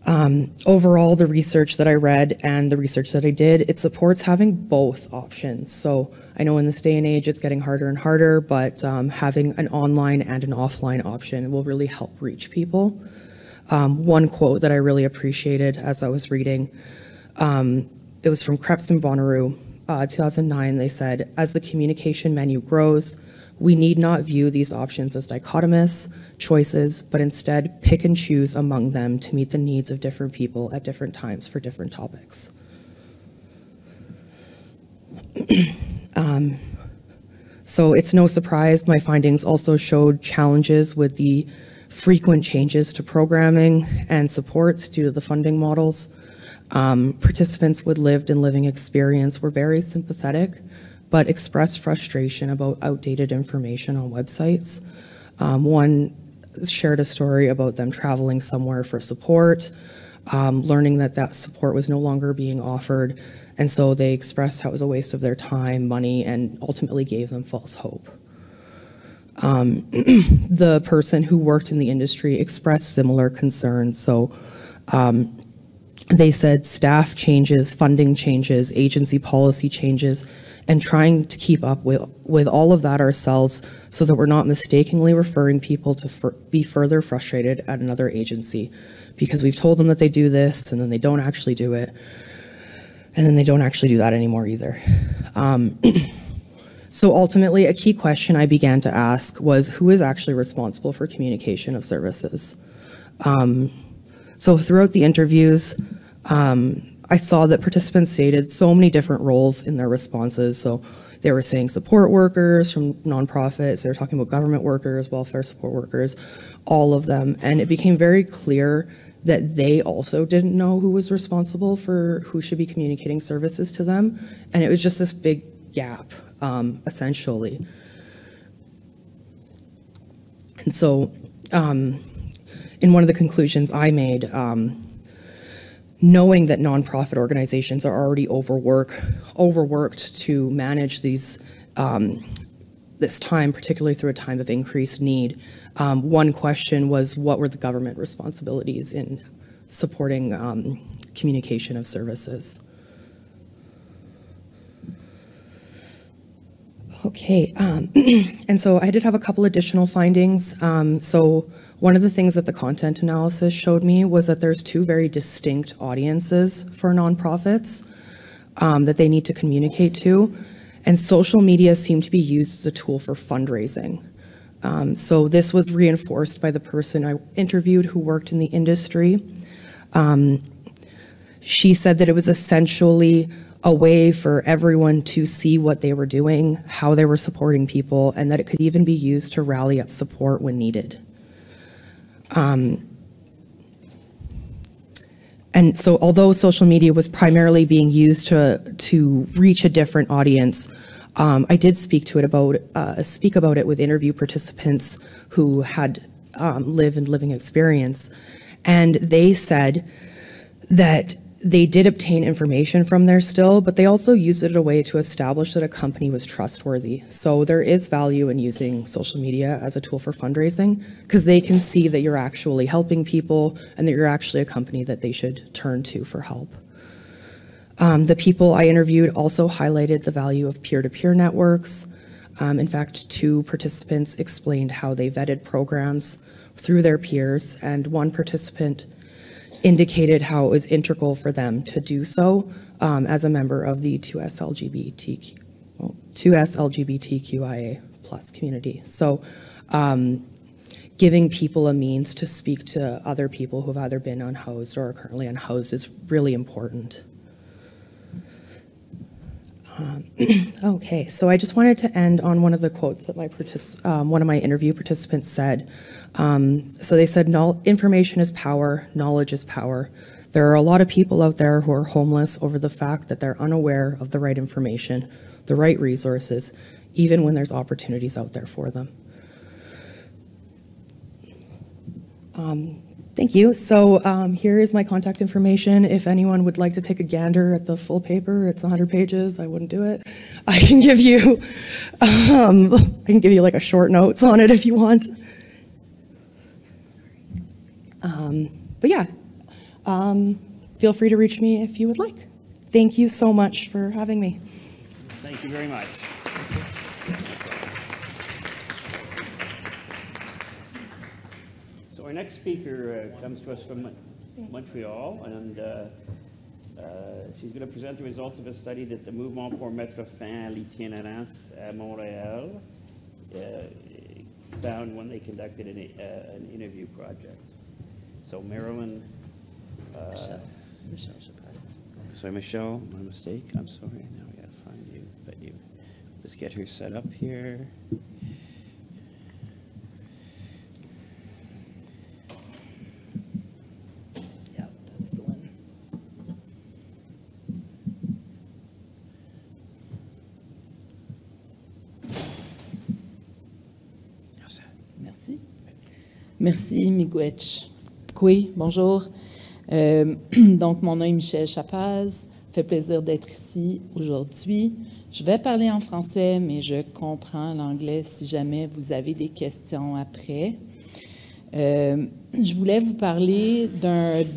Overall, the research that I read and the research that I did, it supports having both options. So I know in this day and age it's getting harder and harder, but having an online and an offline option will really help reach people. One quote that I really appreciated as I was reading, it was from Krebs and Bonnaroo, 2009. They said, "As the communication menu grows, We need not view these options as dichotomous choices, but instead pick and choose among them to meet the needs of different people at different times for different topics. So it's no surprise my findings also showed challenges with the frequent changes to programming and supports due to the funding models. Participants with lived and living experience were very sympathetic, but expressed frustration about outdated information on websites. One shared a story about them traveling somewhere for support, learning that that support was no longer being offered, and so they expressed how it was a waste of their time, money, and ultimately gave them false hope. The person who worked in the industry expressed similar concerns. So they said staff changes, funding changes, agency policy changes, and trying to keep up with all of that ourselves so that we're not mistakenly referring people to be further frustrated at another agency because we've told them that they do this and then they don't actually do it. And then they don't actually do that anymore either. So ultimately, a key question I began to ask was who is actually responsible for communication of services? So throughout the interviews, I saw that participants stated so many different roles in their responses. So they were saying support workers from nonprofits, they were talking about government workers, welfare support workers, all of them. And it became very clear that they also didn't know who was responsible for who should be communicating services to them. And it was just this big gap, essentially. And so in one of the conclusions I made, knowing that nonprofit organizations are already overworked to manage these, this time, particularly through a time of increased need, one question was what were the government responsibilities in supporting communication of services? Okay, and so I did have a couple additional findings. So one of the things that the content analysis showed me was that there's two very distinct audiences for nonprofits that they need to communicate to, and social media seemed to be used as a tool for fundraising. So this was reinforced by the person I interviewed who worked in the industry. She said that it was essentially a way for everyone to see what they were doing, how they were supporting people, and that it could even be used to rally up support when needed. And so although social media was primarily being used to reach a different audience, I did speak about it with interview participants who had lived and living experience, and they said that they did obtain information from there still, but they also used it as a way to establish that a company was trustworthy. So there is value in using social media as a tool for fundraising because they can see that you're actually helping people and that you're actually a company that they should turn to for help. The people I interviewed also highlighted the value of peer-to-peer networks. In fact, two participants explained how they vetted programs through their peers, and one participant indicated how it was integral for them to do so as a member of the 2S LGBTQIA plus community. So giving people a means to speak to other people who have either been unhoused or are currently unhoused is really important. Okay, so I just wanted to end on one of the quotes that one of my interview participants said. So they said, information is power, knowledge is power. There are a lot of people out there who are homeless over the fact that they're unaware of the right information, the right resources, even when there's opportunities out there for them. Thank you. So here is my contact information. If anyone would like to take a gander at the full paper, it's 100 pages. I wouldn't do it. I can give you, like a short notes on it if you want. But yeah, feel free to reach me if you would like. Thank you so much for having me. Thank you very much. Our next speaker comes to us from Montreal, and she's going to present the results of a study that the Mouvement pour mettre fin à l'itinérance à Montréal found when they conducted an interview project. So Marilyn, Michelle Chapaz. sorry, Michelle, my mistake. I'm sorry. Now we gotta find you. But you, let's get her set up here. Yeah, that's the one. How's that? Merci. Merci, Miigwech. Oui, bonjour. Donc, mon nom est Michelle Chapaz. Fait plaisir d'être ici aujourd'hui. Je vais parler en français, mais je comprends l'anglais si jamais vous avez des questions après. Je voulais vous parler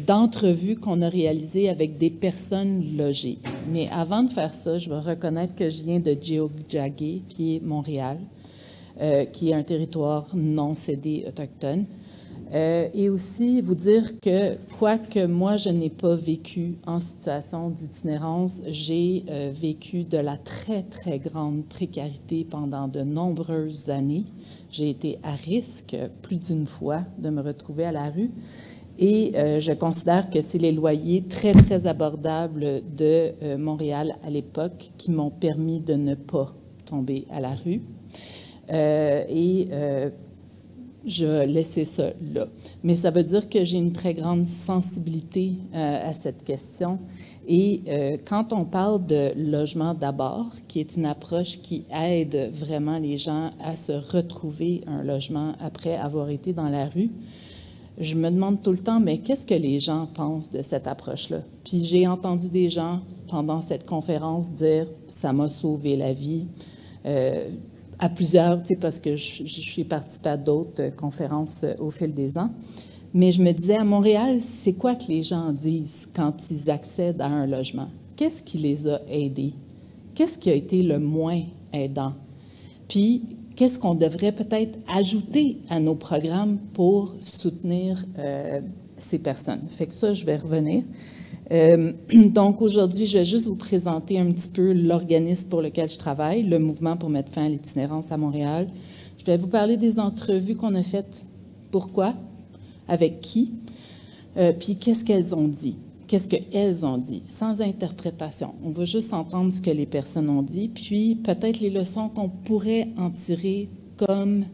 d'entrevue qu'on a réalisée avec des personnes logées. Mais avant de faire ça, je vais reconnaître que je viens de Tiohtià:ke, qui est Montréal, qui est un territoire non cédé autochtone. Et aussi vous dire que, quoique moi je n'ai pas vécu en situation d'itinérance, j'ai vécu de la très, très grande précarité pendant de nombreuses années. J'ai été à risque plus d'une fois de me retrouver à la rue. Et je considère que c'est les loyers très, très abordables de Montréal à l'époque qui m'ont permis de ne pas tomber à la rue. Je laissais ça là. Mais ça veut dire que j'ai une très grande sensibilité à cette question. Et quand on parle de logement d'abord, qui est une approche qui aide vraiment les gens à se retrouver un logement après avoir été dans la rue, je me demande tout le temps, mais qu'est-ce que les gens pensent de cette approche-là? Puis j'ai entendu des gens pendant cette conférence dire « ça m'a sauvé la vie ». À plusieurs, parce que je suis participée à d'autres conférences au fil des ans. Mais je me disais, à Montréal, c'est quoi que les gens disent quand ils accèdent à un logement? Qu'est-ce qui les a aidés? Qu'est-ce qui a été le moins aidant? Puis, qu'est-ce qu'on devrait peut-être ajouter à nos programmes pour soutenir ces personnes? Fait que ça, je vais revenir. Donc, aujourd'hui, je vais juste vous présenter un petit peu l'organisme pour lequel je travaille, le mouvement pour mettre fin à l'itinérance à Montréal. Je vais vous parler des entrevues qu'on a faites. Pourquoi? Avec qui? Puis, qu'est-ce qu'elles ont dit? Qu'est-ce qu'elles ont dit? Sans interprétation. On va juste entendre ce que les personnes ont dit, puis peut-être les leçons qu'on pourrait en tirer comme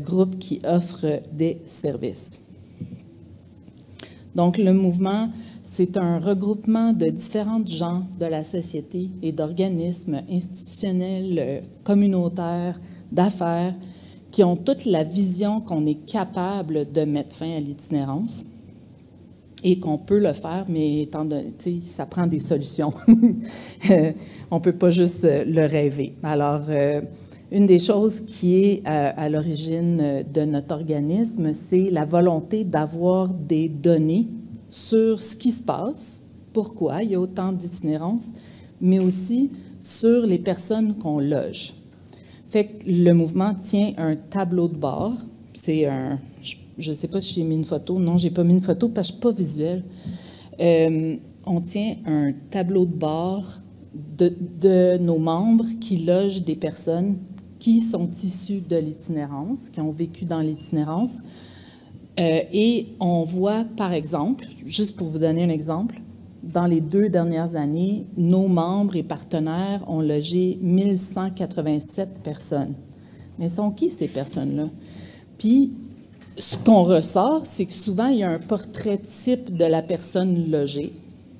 groupe qui offre des services. Donc, le mouvement, c'est un regroupement de différents gens de la société et d'organismes institutionnels, communautaires, d'affaires, qui ont toute la vision qu'on est capable de mettre fin à l'itinérance et qu'on peut le faire, mais étant donné, ça prend des solutions. On ne peut pas juste le rêver. Alors, une des choses qui est à l'origine de notre organisme, c'est la volonté d'avoir des données sur ce qui se passe, pourquoi il y a autant d'itinérance, mais aussi sur les personnes qu'on loge. Fait que le mouvement tient un tableau de bord. C'est un... Je ne sais pas si j'ai mis une photo. Non, je n'ai pas mis une photo parce que je ne suis pas visuelle. On tient un tableau de bord de nos membres qui logent des personnes qui sont issues de l'itinérance, qui ont vécu dans l'itinérance. Et on voit, par exemple, juste pour vous donner un exemple, dans les 2 dernières années, nos membres et partenaires ont logé 1187 personnes. Mais sont qui ces personnes-là? Puis, ce qu'on ressort, c'est que souvent, il y a un portrait type de la personne logée.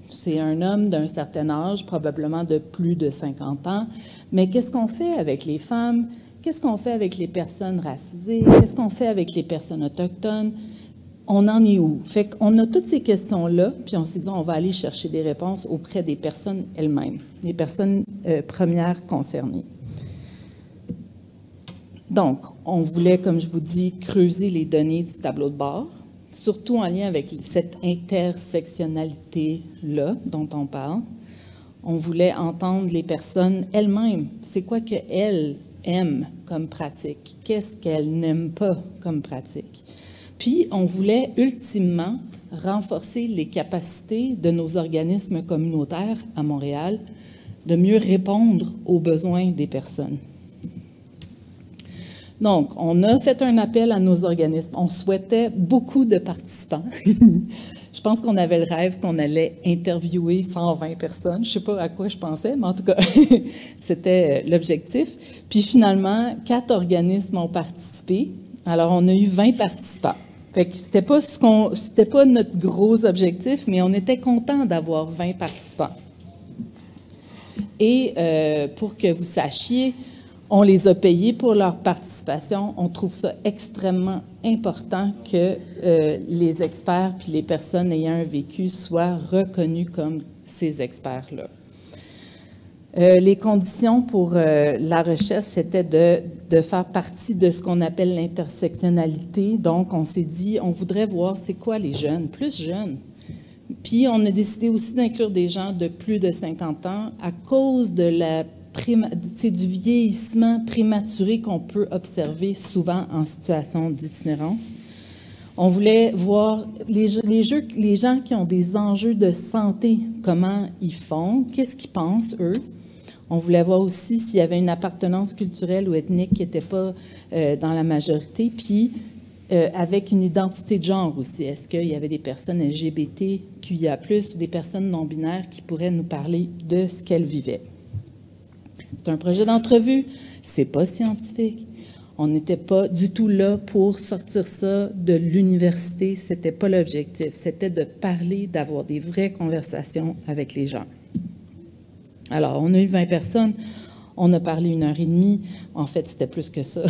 C'est un homme d'un certain âge, probablement de plus de 50 ans. Mais qu'est-ce qu'on fait avec les femmes? Qu'est-ce qu'on fait avec les personnes racisées? Qu'est-ce qu'on fait avec les personnes autochtones? On en est où? Fait qu'on a toutes ces questions-là, puis on s'est dit, on va aller chercher des réponses auprès des personnes elles-mêmes, les personnes premières concernées. Donc, on voulait, comme je vous dis, creuser les données du tableau de bord, surtout en lien avec cette intersectionnalité-là dont on parle. On voulait entendre les personnes elles-mêmes. C'est quoi qu'elles aiment comme pratique? Qu'est-ce qu'elles n'aiment pas comme pratique? Puis, on voulait ultimement renforcer les capacités de nos organismes communautaires à Montréal de mieux répondre aux besoins des personnes. Donc, on a fait un appel à nos organismes. On souhaitait beaucoup de participants. Je pense qu'on avait le rêve qu'on allait interviewer 120 personnes. Je ne sais pas à quoi je pensais, mais en tout cas, c'était l'objectif. Puis finalement, 4 organismes ont participé. Alors, on a eu 20 participants. Fait que c'était pas notre gros objectif, mais on était content d'avoir 20 participants. Et pour que vous sachiez, on les a payés pour leur participation. On trouve ça extrêmement important que les experts puis les personnes ayant un vécu soient reconnus comme ces experts-là. Les conditions pour la recherche, c'était de faire partie de ce qu'on appelle l'intersectionnalité. Donc, on s'est dit, on voudrait voir c'est quoi les jeunes, plus jeunes. Puis, on a décidé aussi d'inclure des gens de plus de 50 ans à cause de du vieillissement prématuré qu'on peut observer souvent en situation d'itinérance. On voulait voir les gens qui ont des enjeux de santé, comment ils font, qu'est-ce qu'ils pensent, eux. On voulait voir aussi s'il y avait une appartenance culturelle ou ethnique qui n'était pas dans la majorité, puis avec une identité de genre aussi. Est-ce qu'il y avait des personnes LGBTQIA+, ou des personnes non-binaires qui pourraient nous parler de ce qu'elles vivaient? C'est un projet d'entrevue, c'est pas scientifique. On n'était pas du tout là pour sortir ça de l'université, c'était pas l'objectif. C'était de parler, d'avoir des vraies conversations avec les gens. Alors, on a eu 20 personnes, on a parlé 1h30. En fait, c'était plus que ça.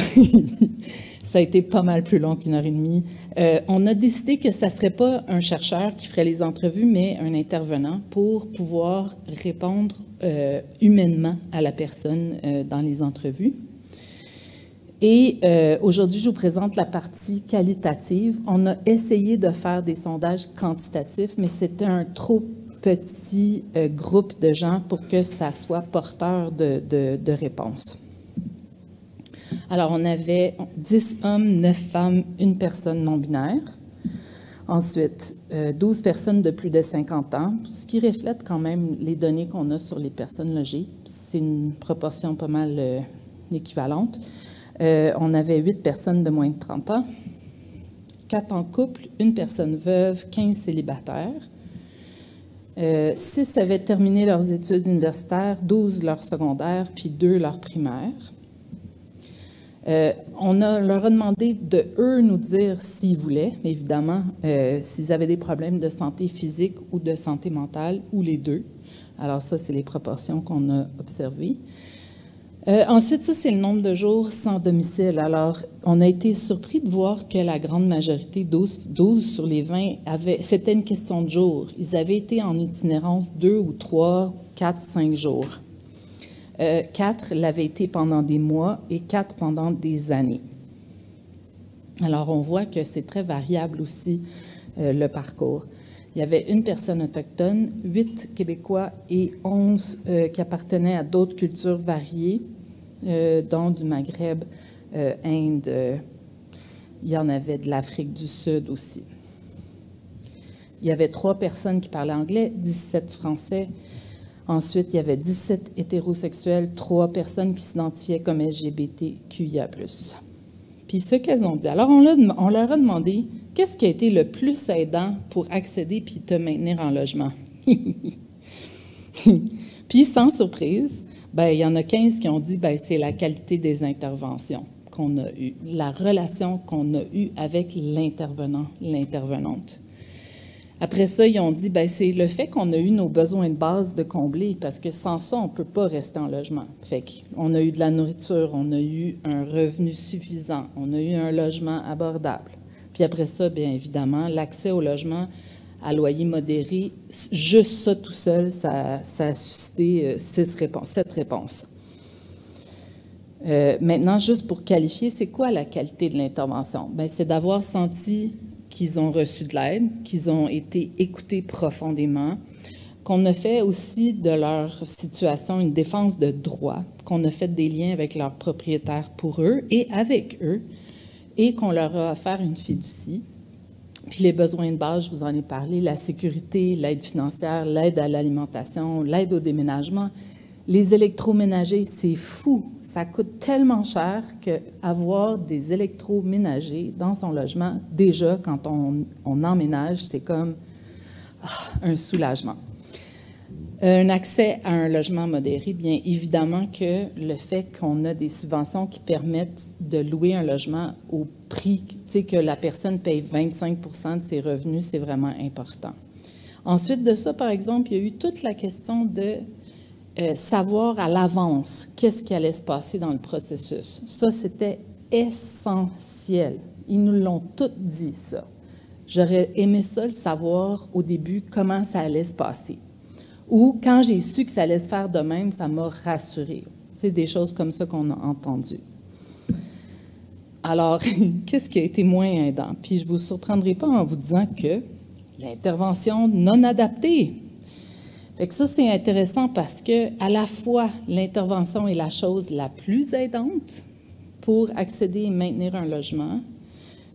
Ça a été pas mal plus long qu'1h30. On a décidé que ça ne serait pas un chercheur qui ferait les entrevues, mais un intervenant pour pouvoir répondre humainement à la personne dans les entrevues. Et aujourd'hui, je vous présente la partie qualitative. On a essayé de faire des sondages quantitatifs, mais c'était un trop petit groupe de gens pour que ça soit porteur de réponses. Alors, on avait 10 hommes, 9 femmes, 1 personne non-binaire. Ensuite, 12 personnes de plus de 50 ans, ce qui reflète quand même les données qu'on a sur les personnes logées. C'est une proportion pas mal équivalente. On avait 8 personnes de moins de 30 ans, 4 en couple, 1 personne veuve, 15 célibataires. 6 avaient terminé leurs études universitaires, 12 leur secondaire, puis 2 leur primaire. On leur a demandé de, eux, nous dire s'ils voulaient, évidemment, s'ils avaient des problèmes de santé physique ou de santé mentale, ou les deux. Alors ça, c'est les proportions qu'on a observées. Ensuite, ça, c'est le nombre de jours sans domicile. Alors, on a été surpris de voir que la grande majorité, 12 sur les 20, c'était une question de jours. Ils avaient été en itinérance 2 ou 3, 4, 5 jours. 4 l'avaient été pendant des mois et 4 pendant des années. Alors, on voit que c'est très variable aussi, le parcours. Il y avait 1 personne autochtone, 8 Québécois et 11 qui appartenaient à d'autres cultures variées, dont du Maghreb, Inde, il y en avait de l'Afrique du Sud aussi. Il y avait 3 personnes qui parlaient anglais, 17 français. Ensuite, il y avait 17 hétérosexuels, 3 personnes qui s'identifiaient comme LGBTQIA+. Puis ce qu'elles ont dit, alors on leur a demandé qu'est-ce qui a été le plus aidant pour accéder puis te maintenir en logement. Puis sans surprise, ben, il y en a 15 qui ont dit ben, c'est la qualité des interventions qu'on a eues, la relation qu'on a eue avec l'intervenant, l'intervenante. Après ça, ils ont dit, ben c'est le fait qu'on a eu nos besoins de base de combler, parce que sans ça, on ne peut pas rester en logement. Fait qu'on a eu de la nourriture, on a eu un revenu suffisant, on a eu un logement abordable. Puis après ça, bien évidemment, l'accès au logement à loyer modéré, juste ça tout seul, ça a suscité 7 réponses. Maintenant, juste pour qualifier, c'est quoi la qualité de l'intervention? Bien, c'est d'avoir senti qu'ils ont reçu de l'aide, qu'ils ont été écoutés profondément, qu'on a fait aussi de leur situation une défense de droit, qu'on a fait des liens avec leurs propriétaires pour eux et avec eux, et qu'on leur a offert une fiducie. Puis les besoins de base, je vous en ai parlé, la sécurité, l'aide financière, l'aide à l'alimentation, l'aide au déménagement, Les électroménagers, c'est fou. Ça coûte tellement cher qu'avoir des électroménagers dans son logement, déjà, quand on emménage, c'est comme un soulagement. Un accès à un logement modéré, bien évidemment que le fait qu'on a des subventions qui permettent de louer un logement au prix, tu sais, que la personne paye 25% de ses revenus, c'est vraiment important. Ensuite de ça, par exemple, il y a eu toute la question de savoir à l'avance qu'est-ce qui allait se passer dans le processus. Ça, c'était essentiel. Ils nous l'ont tout dit, ça. J'aurais aimé ça, le savoir au début, comment ça allait se passer. Ou quand j'ai su que ça allait se faire de même, ça m'a rassurée. C'est des choses comme ça qu'on a entendues. Alors, qu'est-ce qui a été moins aidant? Puis je ne vous surprendrai pas en vous disant que l'intervention non adaptée. Fait que ça, c'est intéressant parce que à la fois, l'intervention est la chose la plus aidante pour accéder et maintenir un logement,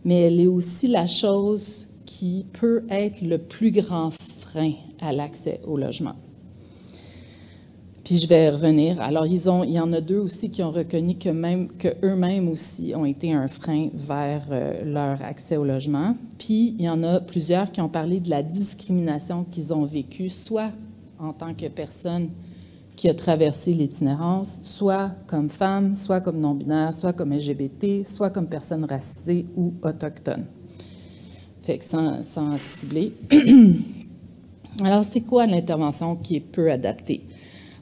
mais elle est aussi la chose qui peut être le plus grand frein à l'accès au logement. Puis je vais revenir. Alors, il y en a deux aussi qui ont reconnu qu'eux-mêmes aussi ont été un frein vers leur accès au logement. Puis, il y en a plusieurs qui ont parlé de la discrimination qu'ils ont vécue, soit en tant que personne qui a traversé l'itinérance, soit comme femme, soit comme non-binaire, soit comme LGBT, soit comme personne racisée ou autochtone. Fait que sans cibler. Alors, c'est quoi l'intervention qui est peu adaptée?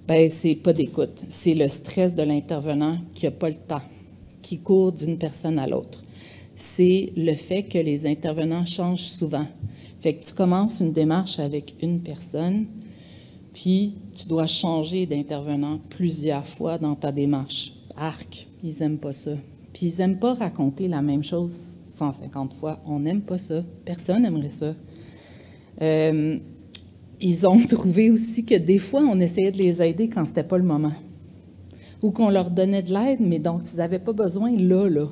Bien, c'est pas d'écoute. C'est le stress de l'intervenant qui n'a pas le temps, qui court d'une personne à l'autre. C'est le fait que les intervenants changent souvent. Fait que tu commences une démarche avec une personne, puis tu dois changer d'intervenant plusieurs fois dans ta démarche. Arc, ils n'aiment pas ça. Puis ils n'aiment pas raconter la même chose 150 fois. On n'aime pas ça. Personne n'aimerait ça. Ils ont trouvé aussi que des fois, on essayait de les aider quand ce n'était pas le moment. Ou qu'on leur donnait de l'aide, mais dont ils n'avaient pas besoin là.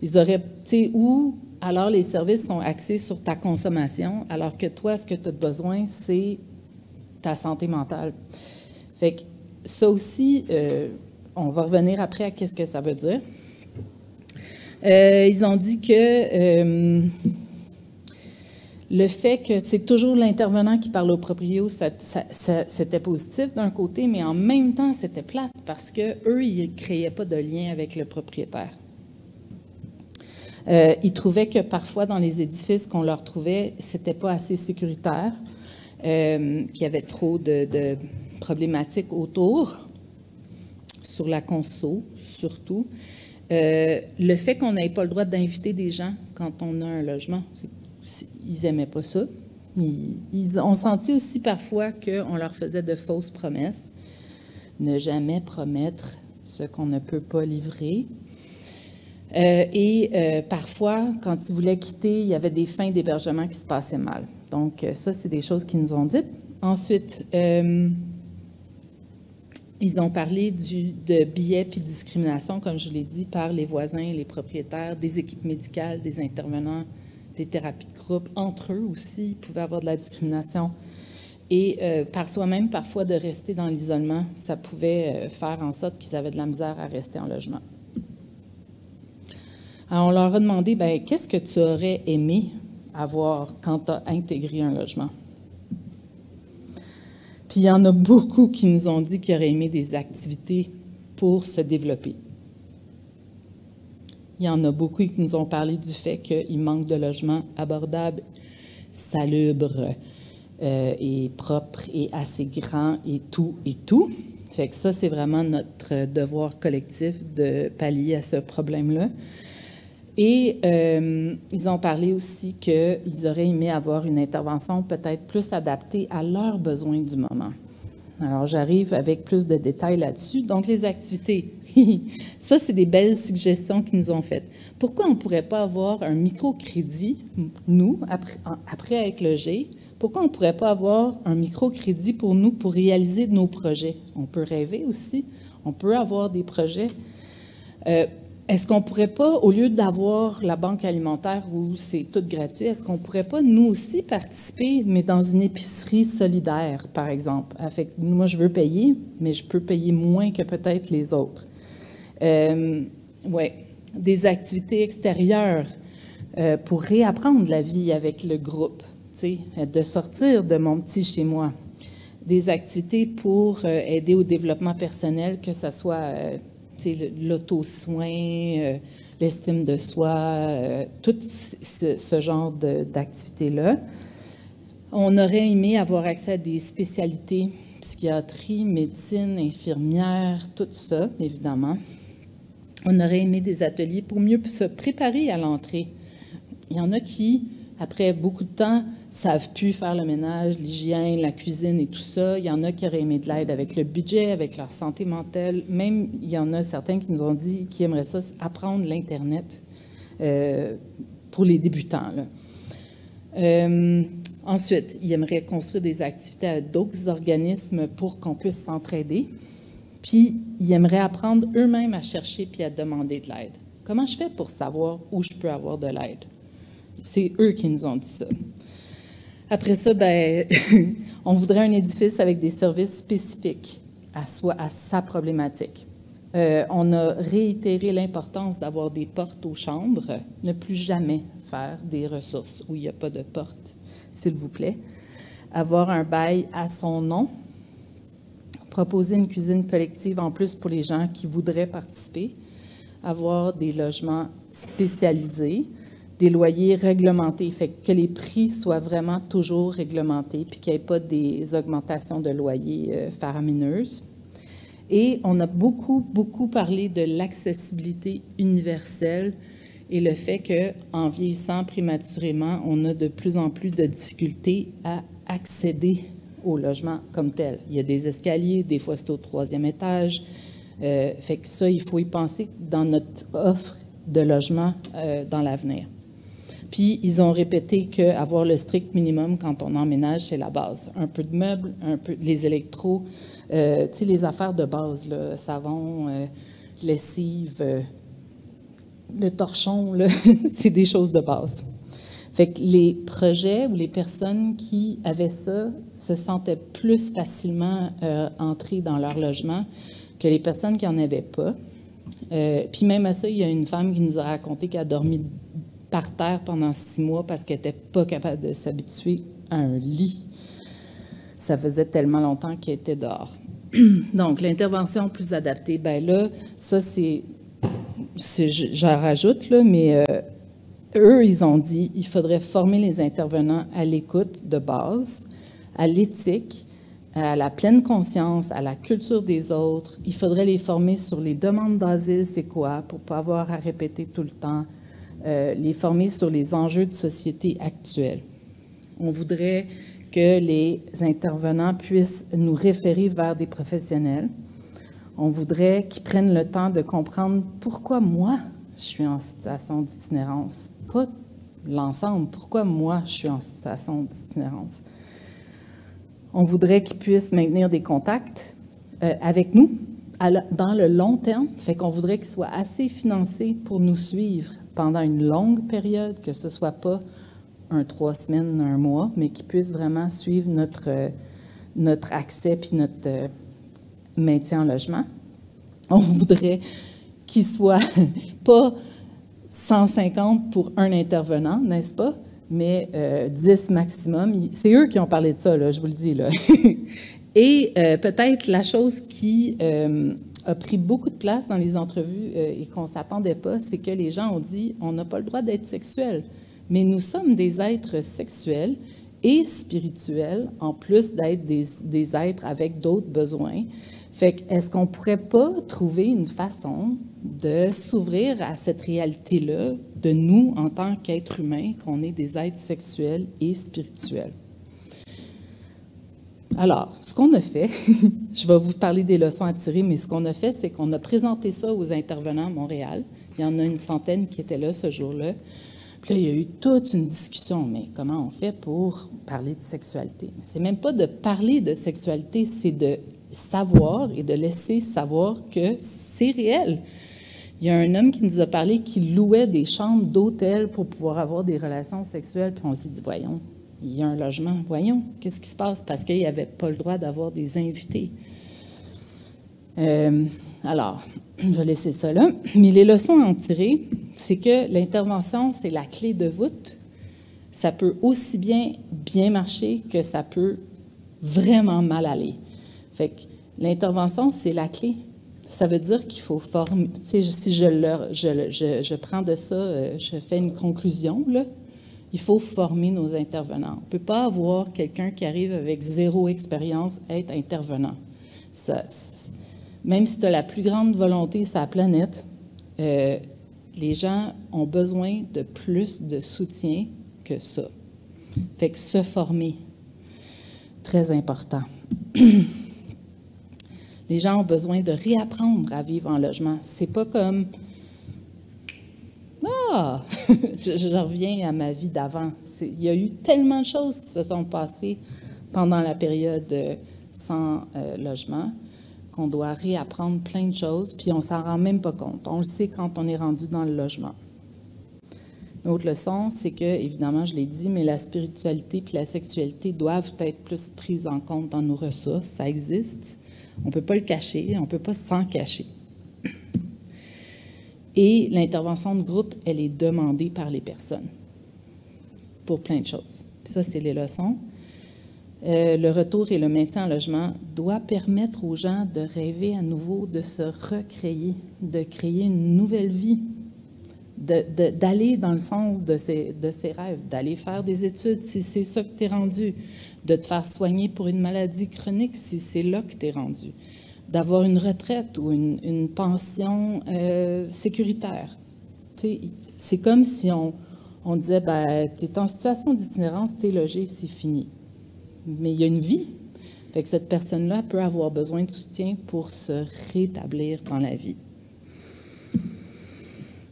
Ils auraient, tu sais, ou alors les services sont axés sur ta consommation, alors que toi, ce que tu as besoin, c'est ta santé mentale. Fait que ça aussi, on va revenir après à qu'est-ce que ça veut dire. Ils ont dit que le fait que c'est toujours l'intervenant qui parle au proprio, c'était positif d'un côté, mais en même temps, c'était plate parce qu'eux, ils ne créaient pas de lien avec le propriétaire. Ils trouvaient que parfois, dans les édifices qu'on leur trouvait, c'était pas assez sécuritaire, qu'il y avait trop de problématiques autour, sur la conso, surtout. Le fait qu'on n'ait pas le droit d'inviter des gens quand on a un logement, ils n'aimaient pas ça. Ils ont senti aussi parfois qu'on leur faisait de fausses promesses. Ne jamais promettre ce qu'on ne peut pas livrer. Parfois, quand ils voulaient quitter, il y avait des fins d'hébergement qui se passaient mal. Donc, ça, c'est des choses qu'ils nous ont dites. Ensuite, ils ont parlé de biais puis de discrimination, comme je vous l'ai dit, par les voisins, les propriétaires, des équipes médicales, des intervenants, des thérapies de groupe. Entre eux aussi, il pouvait y avoir de la discrimination. Et par soi-même, parfois, de rester dans l'isolement, ça pouvait faire en sorte qu'ils avaient de la misère à rester en logement. Alors, on leur a demandé, bien, qu'est-ce que tu aurais aimé avoir quand tu as intégré un logement? Puis, il y en a beaucoup qui nous ont dit qu'ils auraient aimé des activités pour se développer. Il y en a beaucoup qui nous ont parlé du fait qu'il manque de logements abordables, salubres, et propres, et assez grands, et tout, et tout. Fait que ça, c'est vraiment notre devoir collectif de pallier à ce problème-là. Et ils ont parlé aussi qu'ils auraient aimé avoir une intervention peut-être plus adaptée à leurs besoins du moment. Alors, j'arrive avec plus de détails là-dessus. Donc, les activités. Ça, c'est des belles suggestions qu'ils nous ont faites. Pourquoi on ne pourrait pas avoir un microcrédit, nous, après être logés, pourquoi on ne pourrait pas avoir un microcrédit pour nous pour réaliser nos projets? On peut rêver aussi. On peut avoir des projets. est-ce qu'on ne pourrait pas, au lieu d'avoir la banque alimentaire où c'est tout gratuit, est-ce qu'on ne pourrait pas, nous aussi, participer, mais dans une épicerie solidaire, par exemple? Fait que moi, je veux payer, mais je peux payer moins que peut-être les autres. Oui, des activités extérieures pour réapprendre la vie avec le groupe, de sortir de mon petit chez moi. Des activités pour aider au développement personnel, que ce soit l'auto-soin, l'estime de soi, tout ce genre d'activités-là. On aurait aimé avoir accès à des spécialités, psychiatrie, médecine, infirmière, tout ça, évidemment. On aurait aimé des ateliers pour mieux se préparer à l'entrée. Il y en a qui, après beaucoup de temps, savent plus faire le ménage, l'hygiène, la cuisine et tout ça. Il y en a qui auraient aimé de l'aide avec le budget, avec leur santé mentale. Même, il y en a certains qui nous ont dit qu'ils aimeraient ça, apprendre l'Internet pour les débutants, là. Ensuite, ils aimeraient construire des activités avec d'autres organismes pour qu'on puisse s'entraider. Puis, ils aimeraient apprendre eux-mêmes à chercher puis à demander de l'aide. Comment je fais pour savoir où je peux avoir de l'aide? C'est eux qui nous ont dit ça. Après ça, ben, on voudrait un édifice avec des services spécifiques à sa problématique. On a réitéré l'importance d'avoir des portes aux chambres, ne plus jamais faire des ressources où il n'y a pas de porte, s'il vous plaît. Avoir un bail à son nom. Proposer une cuisine collective en plus pour les gens qui voudraient participer. Avoir des logements spécialisés. Des loyers réglementés, fait que les prix soient vraiment toujours réglementés, puis qu'il n'y ait pas des augmentations de loyers faramineuses. Et on a beaucoup, beaucoup parlé de l'accessibilité universelle et le fait qu'en vieillissant prématurément, on a de plus en plus de difficultés à accéder au logement comme tel. Il y a des escaliers, des fois c'est au 3e étage. Fait que ça, il faut y penser dans notre offre de logement dans l'avenir. Puis, ils ont répété qu'avoir le strict minimum quand on emménage, c'est la base. Un peu de meubles, un peu les électros, tu sais, les affaires de base, là, savon, lessive, le torchon, là, c'est des choses de base. Fait que les projets ou les personnes qui avaient ça se sentaient plus facilement entrer dans leur logement que les personnes qui n'en avaient pas. Puis même à ça, il y a une femme qui nous a raconté qu'elle a dormi par terre pendant 6 mois parce qu'elle n'était pas capable de s'habituer à un lit. Ça faisait tellement longtemps qu'elle était dehors. Donc, l'intervention plus adaptée, bien là, ça, j'en rajoute, là, mais eux, ils ont dit il faudrait former les intervenants à l'écoute de base, à l'éthique, à la pleine conscience, à la culture des autres. Il faudrait les former sur les demandes d'asile, c'est quoi, pour ne pas avoir à répéter tout le temps. Les former sur les enjeux de société actuels. On voudrait que les intervenants puissent nous référer vers des professionnels. On voudrait qu'ils prennent le temps de comprendre pourquoi moi, je suis en situation d'itinérance. Pas l'ensemble, pourquoi moi, je suis en situation d'itinérance. On voudrait qu'ils puissent maintenir des contacts avec nous dans le long terme. Fait qu'on voudrait qu'ils soient assez financés pour nous suivre pendant une longue période, que ce ne soit pas 3 semaines, 1 mois, mais qu'ils puissent vraiment suivre notre accès puis notre maintien en logement. On voudrait qu'ils ne soient pas 150 pour un intervenant, n'est-ce pas? Mais 10 maximum. C'est eux qui ont parlé de ça, là, je vous le dis, là. Et peut-être la chose qui a pris beaucoup de place dans les entrevues et qu'on ne s'attendait pas, c'est que les gens ont dit on n'a pas le droit d'être sexuel, mais nous sommes des êtres sexuels et spirituels, en plus d'être des êtres avec d'autres besoins. Fait que, est-ce qu'on ne pourrait pas trouver une façon de s'ouvrir à cette réalité-là de nous, en tant qu'êtres humains, qu'on est des êtres sexuels et spirituels? Alors, ce qu'on a fait, je vais vous parler des leçons à tirer, mais ce qu'on a fait, c'est qu'on a présenté ça aux intervenants à Montréal. Il y en a une centaine qui étaient là ce jour-là. Puis là, il y a eu toute une discussion. Mais comment on fait pour parler de sexualité? C'est même pas de parler de sexualité, c'est de savoir et de laisser savoir que c'est réel. Il y a un homme qui nous a parlé qui louait des chambres d'hôtel pour pouvoir avoir des relations sexuelles. Puis on s'est dit, voyons, il y a un logement, voyons, qu'est-ce qui se passe? Parce qu'il n'y avait pas le droit d'avoir des invités. Alors, je vais laisser ça là. Mais les leçons à en tirer, c'est que l'intervention, c'est la clé de voûte. Ça peut aussi bien marcher que ça peut vraiment mal aller. Fait que l'intervention, c'est la clé. Ça veut dire qu'il faut former. Tu sais, si je prends de ça, je fais une conclusion, là. Il faut former nos intervenants. On ne peut pas avoir quelqu'un qui arrive avec 0 expérience être intervenant. Ça, même si tu as la plus grande volonté sur la planète, les gens ont besoin de plus de soutien que ça. Fait que se former, très important. Les gens ont besoin de réapprendre à vivre en logement. C'est pas comme ah, je reviens à ma vie d'avant. Il y a eu tellement de choses qui se sont passées pendant la période sans logement qu'on doit réapprendre plein de choses, puis on s'en rend même pas compte. On le sait quand on est rendu dans le logement. Une autre leçon, c'est que, évidemment, je l'ai dit, mais la spiritualité puis la sexualité doivent être plus prises en compte dans nos ressources. Ça existe. On ne peut pas le cacher, on ne peut pas s'en cacher. Et l'intervention de groupe, elle est demandée par les personnes pour plein de choses. Puis ça, c'est les leçons. Le retour et le maintien en logement doit permettre aux gens de rêver à nouveau, de se recréer, de créer une nouvelle vie, d'aller dans le sens de ses rêves, d'aller faire des études si c'est ça que tu es rendu, de te faire soigner pour une maladie chronique si c'est là que tu es rendu, d'avoir une retraite ou une pension sécuritaire. C'est comme si on disait, ben, tu es en situation d'itinérance, tu es logé, c'est fini. Mais il y a une vie. Fait que cette personne-là peut avoir besoin de soutien pour se rétablir dans la vie.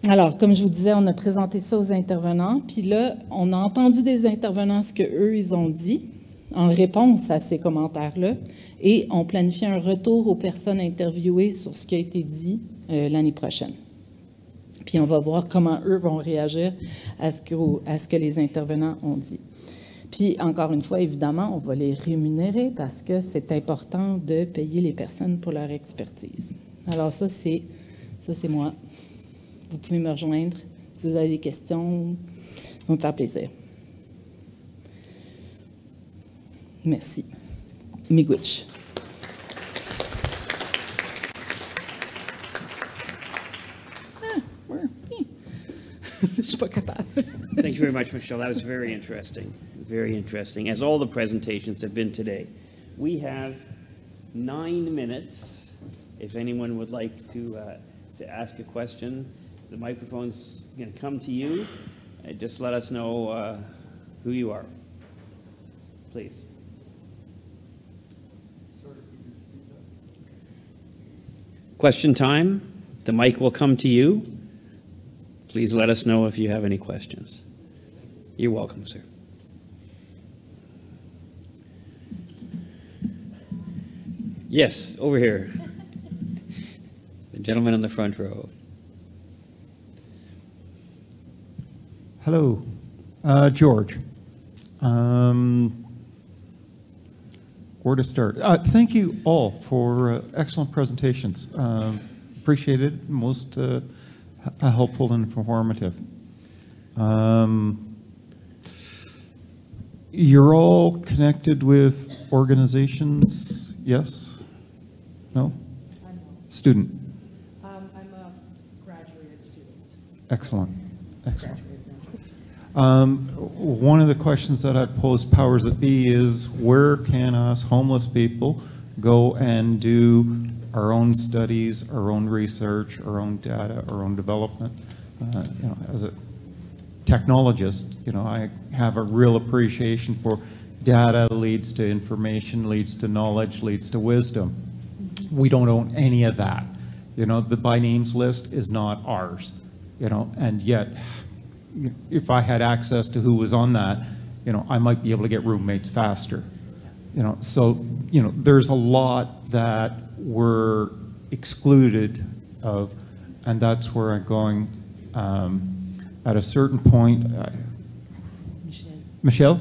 Alors, comme je vous disais, on a présenté ça aux intervenants, puis là, on a entendu des intervenants ce qu'eux, ils ont dit en réponse à ces commentaires-là, et on planifie un retour aux personnes interviewées sur ce qui a été dit l'année prochaine. Puis on va voir comment eux vont réagir à ce que les intervenants ont dit. Puis, encore une fois, évidemment, on va les rémunérer parce que c'est important de payer les personnes pour leur expertise. Alors ça, c'est moi. Vous pouvez me rejoindre si vous avez des questions. Ça va me faire plaisir. Merci. Miigwech. Je suis pas capable. Thank you very much, Michelle. That was very interesting. Very interesting, as all the presentations have been today. We have 9 minutes. If anyone would like to ask a question, the microphone's going to come to you. Just let us know who you are. Please. Question time. The mic will come to you. Please let us know if you have any questions. You're welcome, sir. Yes, over here. The gentleman in the front row. Hello, George. Where to start? Thank you all for excellent presentations. Appreciate it, most helpful and informative. You're all connected with organizations, yes? No? Student? I'm a graduated student. Excellent, excellent. One of the questions that I'd pose powers that be is, where can us homeless people go and do our own studies, our own research, our own data, our own development? You know, as a technologist, you know, I have a real appreciation for data leads to information, leads to knowledge, leads to wisdom. We don't own any of that. You know, the by names list is not ours, you know, and yet if I had access to who was on that, you know, I might be able to get roommates faster. You know, so, you know, there's a lot that we're excluded of, and that's where I'm going. At a certain point, Michelle?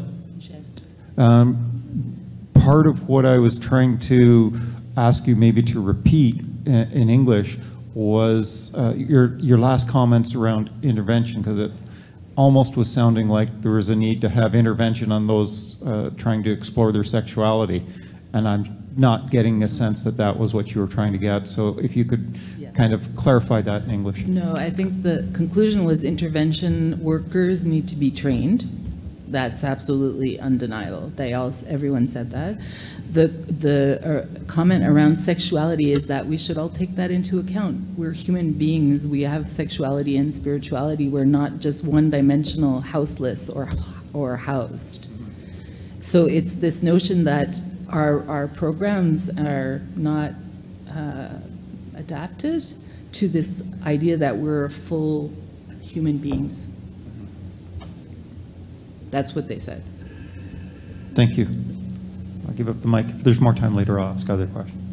Part of what I was trying to ask you maybe to repeat in English was your last comments around intervention, because it almost was sounding like there was a need to have intervention on those trying to explore their sexuality, and I'm not getting a sense that that was what you were trying to get. So if you could kind of clarify that in English. No, I think the conclusion was intervention workers need to be trained. That's absolutely undeniable. Everyone said that. The comment around sexuality is that we should all take that into account. We're human beings. We have sexuality and spirituality. We're not just one-dimensional, houseless or housed. So it's this notion that our programs are not adapted to this idea that we're full human beings. That's what they said. Thank you. I'll give up the mic. If there's more time later, I'll ask other questions.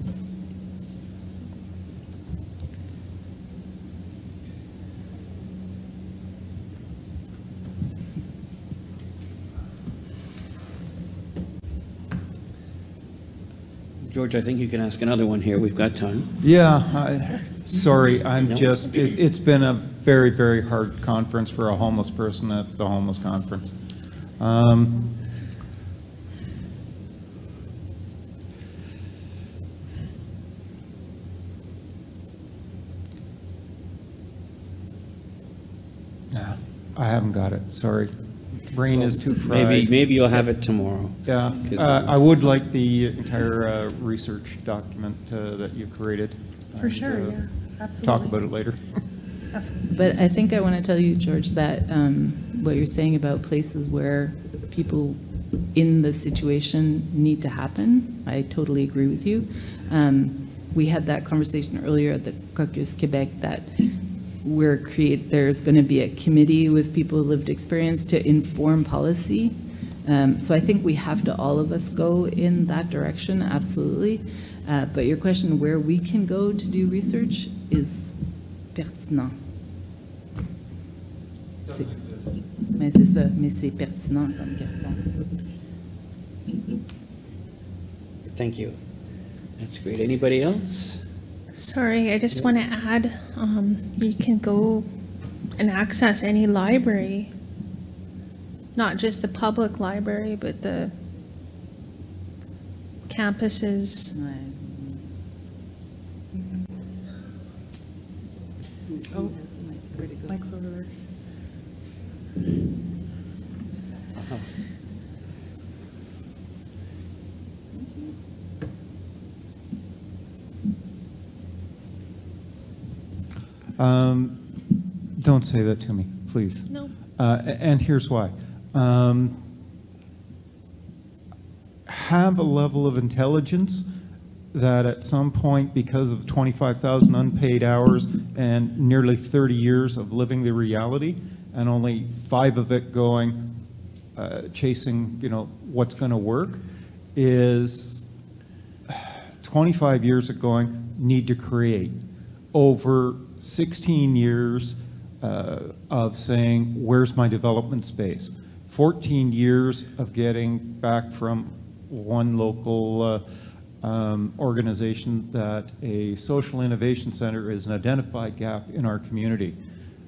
George, I think you can ask another one here. We've got time. Yeah, sorry, I'm No. just, it's been a very, very hard conference for a homeless person at the homeless conference. Nah, I haven't got it, sorry. Brain is too fried. Maybe you'll have it tomorrow. Yeah, I would like the entire research document that you created. For and, sure, yeah, absolutely. Talk about it later. But I think I want to tell you, George, that what you're saying about places where people in the situation need to happen, I totally agree with you. We had that conversation earlier at the Caucus Quebec that there's going to be a committee with people with lived experience to inform policy. So I think we have to, all of us, go in that direction, absolutely. But your question, where we can go to do research, is pertinent. Mais c'est ça, mais c'est pertinent comme question. Thank you. That's great. Anybody else? Sorry, I just want to add, you can go and access any library, not just the public library, but the campuses. Oh, Mike's over there. Don't say that to me, please. No. And here's why. Have a level of intelligence that at some point, because of 25,000 unpaid hours and nearly 30 years of living the reality, and only 5 of it going, chasing, what's going to work, is 25 years of going, need to create. Over 16 years of saying, where's my development space? 14 years of getting back from one local organization that a social innovation center is an identified gap in our community.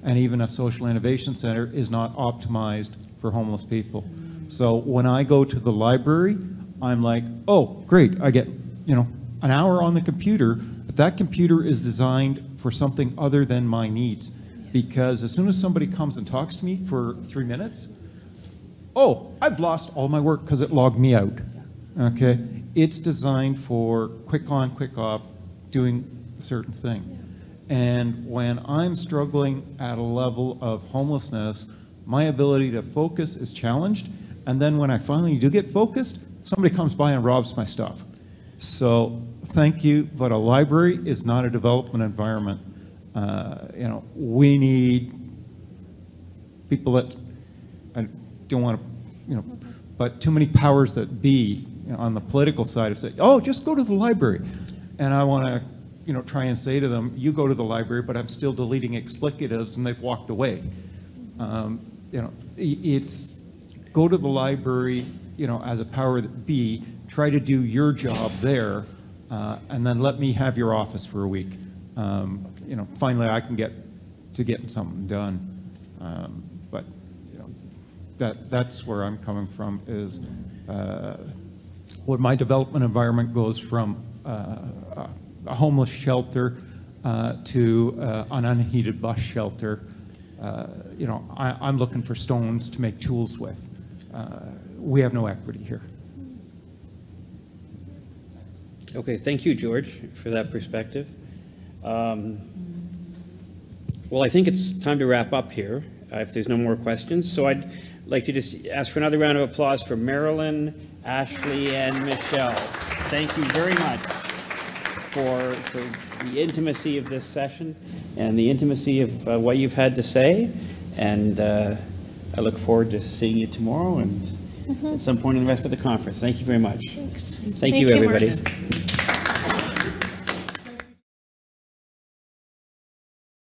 And even a social innovation center is not optimized for homeless people. So when I go to the library, I'm like, oh, great, I get, an hour on the computer, but that computer is designed for something other than my needs. Because as soon as somebody comes and talks to me for 3 minutes, oh, I've lost all my work because it logged me out, okay? It's designed for quick on, quick off, doing a certain thing. And when I'm struggling at a level of homelessness, my ability to focus is challenged. And then when I finally do get focused, somebody comes by and robs my stuff. So thank you, but a library is not a development environment. We need people that, I don't want to, but too many powers that be on the political side of saying, oh, just go to the library. And I want to try and say to them, you go to the library, but I'm still deleting explicatives, and they've walked away. It's go to the library, as a power that be, try to do your job there, and then let me have your office for a week. Finally I can get to getting something done. But that's where I'm coming from, is when my development environment goes from a homeless shelter to an unheated bus shelter. I'm looking for stones to make tools with. We have no equity here. Okay, thank you, George, for that perspective. Well, I think it's time to wrap up here, if there's no more questions. So I'd like to just ask for another round of applause for Marilyn, Ashley, and Michelle. Thank you very much for the intimacy of this session and the intimacy of what you've had to say. And I look forward to seeing you tomorrow and at some point in the rest of the conference. Thank you very much. Thanks. Thank you, everybody. Marcus.